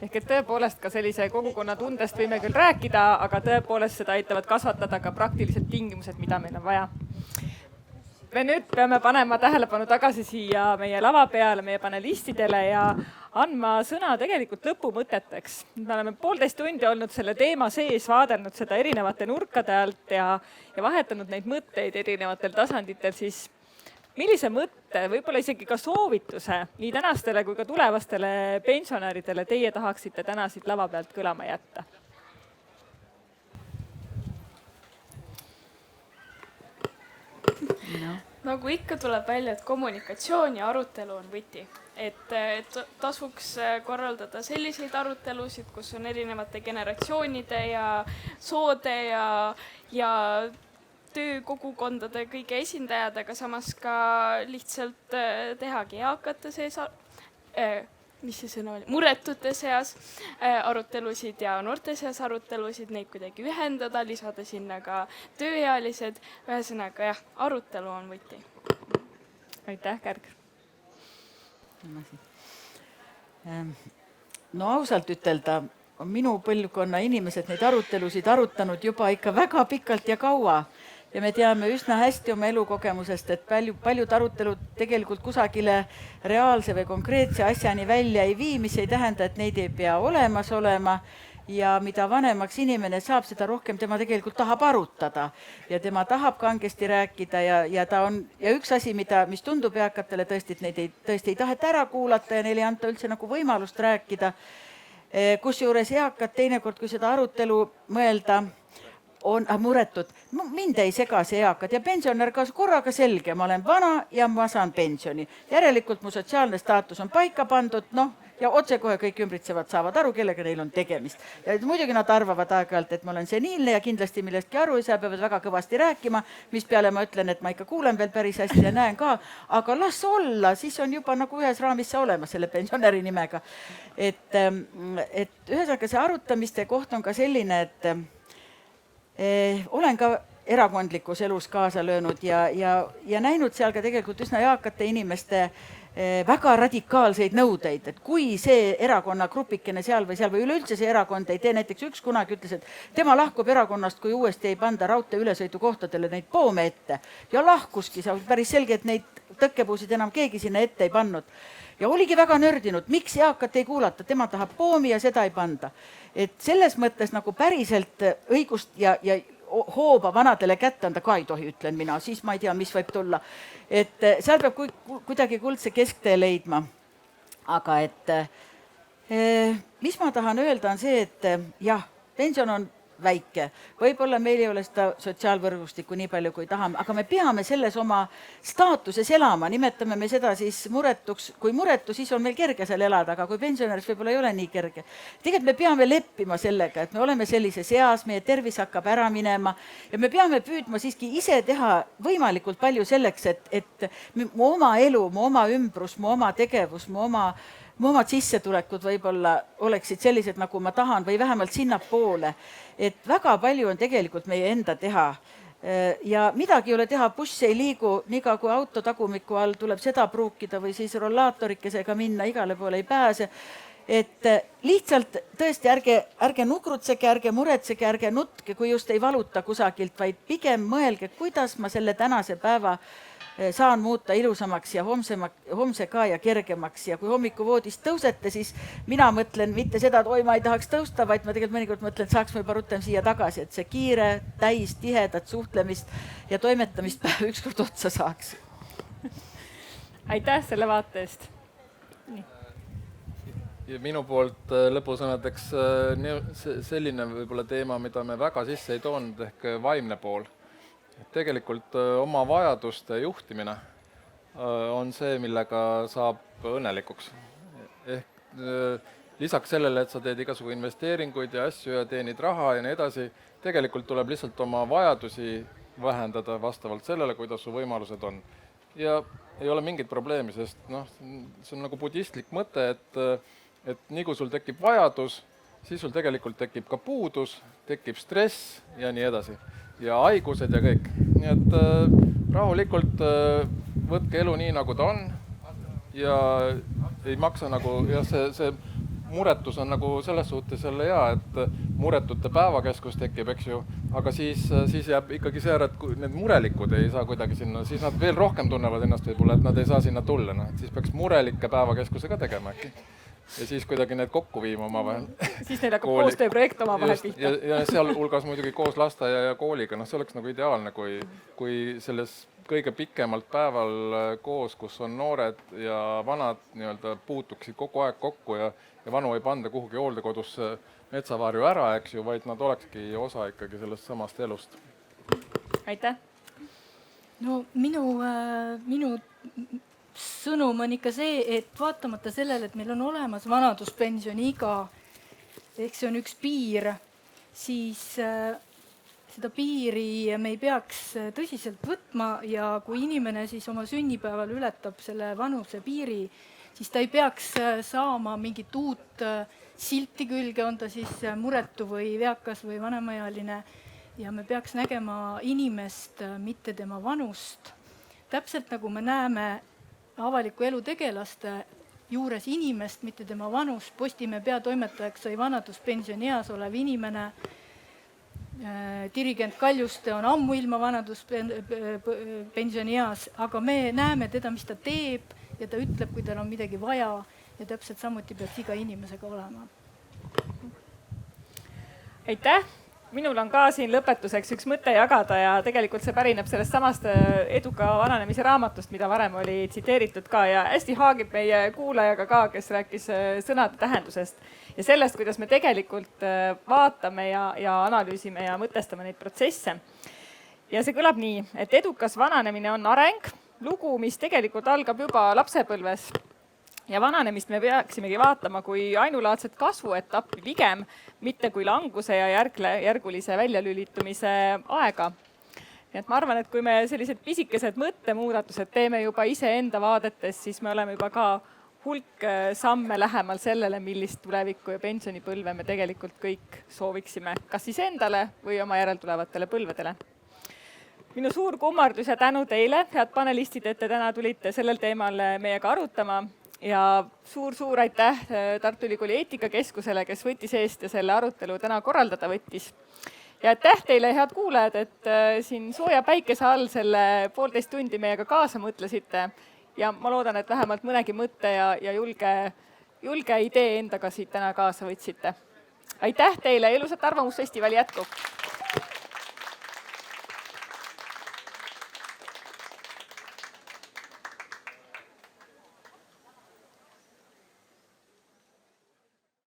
Ehk et tõepoolest ka sellise kogukonna tundest võime küll rääkida, aga tõepoolest seda aitavad kasvatada ka praktilised tingimused, mida meil on vaja. Me nüüd peame panema tähelepanu tagasi siia meie lava peale, meie panelistidele ja andma sõna tegelikult lõpumõteteks. Me oleme 1,5 tundi olnud selle teema sees, vaadelnud seda erinevate nurkade alt ja vahetanud neid mõtteid erinevatel tasanditel, siis millise mõtte, võib-olla isegi ka soovituse nii tänastele kui ka tulevastele pensionäridele teie tahaksite täna siit lava pealt kõlama jätta? Nagu ikka tuleb välja, et kommunikatsioon ja arutelu on võti. Et tasuks korraldada selliseid arutelusid, kus on erinevate generatsioonide ja soode ja töökogukondade kõige esindajad, aga samas ka lihtsalt tehagi eakate sees, mis see sõna oli, muretute seas arutelusid ja noorte seas arutelusid, neid kuidagi ühendada, lisada sinna ka tööealised. Ühesõnaga jah, arutelu on võti. Aitäh, Kärg. No ausalt ütelda, on minu põlvkonna inimesed neid arutelusid arutanud juba ikka väga pikalt ja kaua. Ja me teame üsna hästi oma elukogemusest, et paljud arutelud tegelikult kusagile reaalse või konkreetse asjani välja ei vii, mis ei tähenda, et neid ei pea olemas olema. Ja mida vanemaks inimene saab, seda rohkem tema tegelikult tahab arutada ja tema tahab kangesti rääkida ja üks asi, mis tundub eakatele tõesti, et neid tõesti ei taheta ära kuulata ja neile ei anta üldse nagu võimalust rääkida. Kusjuures eakad teinekord, kui seda arutelu mõelda, on muretud. Mind ei sega see eakad ja pensionär ka korraga selge, ma olen vana ja ma saan pensioni. Järelikult mu sotsiaalne staatus on paika pandud, ja otsekohe kõik ümbritsevad saavad aru, kellega neil on tegemist. Ja muidugi nad arvavad aeg-ajalt, et ma olen seniilne ja kindlasti millestki aru ei saa, peavad väga kõvasti rääkima, mis peale ma ütlen, et ma ikka kuulen veel päris hästi ja näen ka, aga las olla, siis on juba nagu ühes raamis see olemas selle pensionäri nimega. Et ühesõnaga see arutamiste koht on ka selline, et olen ka erakondlikus elus kaasa löönud ja näinud seal ka tegelikult üsna eakate inimeste väga radikaalseid nõudeid, et kui see erakonna grupikene seal või üleüldse see erakond ei tee, näiteks üks kunagi ütles, et tema lahkub erakonnast, kui uuesti ei panda raudtee ülesõidukohtadele neid poome ette ja lahkuski, see oli päris selge, et neid tõkkepuusid enam keegi sinna ette ei pannud. Ja oligi väga nördinud, miks eakat ei kuulata, tema tahab poomi ja seda ei panda. Et selles mõttes nagu päriselt õigust ja hooba vanadele kätte anda ka ei tohi, ütlen mina, siis ma ei tea, mis võib tulla. Et seal peab kuidagi kuldse kesktee leidma. Aga mis ma tahan öelda on see, et jah, pension on väike. Võib-olla meil ei ole seda sotsiaalvõrgustikku nii palju, kui tahame, aga me peame selles oma staatuses elama, nimetame me seda siis muretuks. Kui muretu, siis on meil kerge seal elada, aga kui pensionäris võib-olla ei ole nii kerge. Tegelikult me peame leppima sellega, et me oleme sellises eas, meie tervis hakkab ära minema ja me peame püüdma siiski ise teha võimalikult palju selleks, et mu oma elu, mu oma ümbrus, mu oma tegevus, mu omad sissetulekud võib-olla oleksid sellised, nagu ma tahan või vähemalt sinnapoole. Et väga palju on tegelikult meie enda teha ja midagi ei ole teha, buss ei liigu, niga kui auto tagumiku all tuleb seda pruukida või siis rollaatorikesega minna, igale poole ei pääse. Et lihtsalt tõesti ärge nukrutsege, ärge muretsege, ärge nutke, kui just ei valuta kusagilt, vaid pigem mõelge, kuidas ma selle tänase päeva saan muuta ilusamaks ja homse ka ja kergemaks ja kui hommikuvoodist tõusete, siis mina mõtlen mitte seda, et oi, ma ei tahaks tõusta, vaid ma tegelikult mõnikord mõtlen, et saaks ma juba rutem siia tagasi, et see kiire, täis, tihedat suhtlemist ja toimetamist päev ükskord otsa saaks. Aitäh selle vaate eest. Ja minu poolt lõpusõnadeks selline võib-olla teema, mida me väga sisse ei toonud, ehk vaimne pool. Tegelikult oma vajaduste juhtimine on see, millega saab õnnelikuks. Ehk lisaks sellele, et sa teed igasugu investeeringuid ja asju ja teenid raha ja nii edasi, tegelikult tuleb lihtsalt oma vajadusi vähendada vastavalt sellele, kuidas su võimalused on. Ja ei ole mingit probleemi, sest see on nagu budistlik mõte, et nii kui sul tekib vajadus, siis sul tegelikult tekib ka puudus, tekib stress ja nii edasi. Ja haigused ja kõik. Nii et rahulikult võtke elu nii, nagu ta on ja ei maksa nagu, ja see muretus on nagu selles suhtes jälle hea, et muretute päevakeskus tekib, eks ju, aga siis jääb ikkagi see ära, et kui need murelikud ei saa kuidagi sinna, siis nad veel rohkem tunnevad ennast võib-olla, et nad ei saa sinna tulla. Siis peaks murelikke päevakeskuse ka tegema äkki. Ja siis kuidagi need kokku viima oma vahel. Siis neil hakkab koostööprojekt oma vahel pihta. Ja seal hulgas muidugi koos lasteaia ja kooliga, see oleks nagu ideaalne, kui selles kõige pikemalt päeval koos, kus on noored ja vanad puutuksid kogu aeg kokku ja vanu ei panda kuhugi hooldekodusse metsavarju ära, eks ju, vaid nad olekski osa ikkagi sellest samast elust. Aitäh! No minu sõnum on ikka see, et vaatamata sellele, et meil on olemas vanaduspensioni iga, ehk see on üks piir, siis seda piiri me ei peaks tõsiselt võtma ja kui inimene siis oma sünnipäeval ületab selle vanuse piiri, siis ta ei peaks saama mingit uut silti külge, on ta siis muretu või veakas või vanemaealine ja me peaks nägema inimest, mitte tema vanust. Täpselt nagu me näeme avaliku elu tegelaste juures inimest, mitte tema vanust. Postimehe peatoimetajaks sai vanaduspensionieas olev inimene. Dirigent Kaljuste on ammu ilma vanaduspensionieas, aga me näeme teda, mis ta teeb ja ta ütleb, kui tal on midagi vaja ja täpselt samuti peaks iga inimesega olema. Aitäh! Minul on ka siin lõpetuseks üks mõte jagada ja tegelikult see pärineb sellest samast eduka vananemise raamatust, mida varem oli tsiteeritud ka ja hästi haagib meie kuulajaga ka, kes rääkis sõnade tähendusest ja sellest, kuidas me tegelikult vaatame ja analüüsime ja mõtestame neid protsesse. Ja see kõlab nii, et edukas vananemine on areng, lugu, mis tegelikult algab juba lapsepõlves. Ja vananemist me peaksimegi vaatama kui ainulaadset kasvuetappi pigem, mitte kui languse ja järgulise väljalülitumise aega. Nii et ma arvan, et kui me sellised pisikesed mõttemuudatused teeme juba iseenda vaadetes, siis me oleme juba ka hulk samme lähemal sellele, millist tulevikku ja pensionipõlve me tegelikult kõik sooviksime, kas siis endale või oma järeltulevatele põlvedele. Minu suur kummardus ja tänu teile, head panelistid, et te täna tulite sellel teemal meiega arutama. Ja suur aitäh Tartu Ülikooli eetikakeskusele, kes võttis eest ja selle arutelu täna korraldada võttis. Ja aitäh teile, head kuulajad, et siin sooja päikese all selle 1,5 tundi meiega kaasa mõtlesite. Ja ma loodan, et vähemalt mõnegi mõtte ja julge idee endaga siit täna kaasa võtsite. Aitäh teile, ilusat Arvamusfestivali jätku!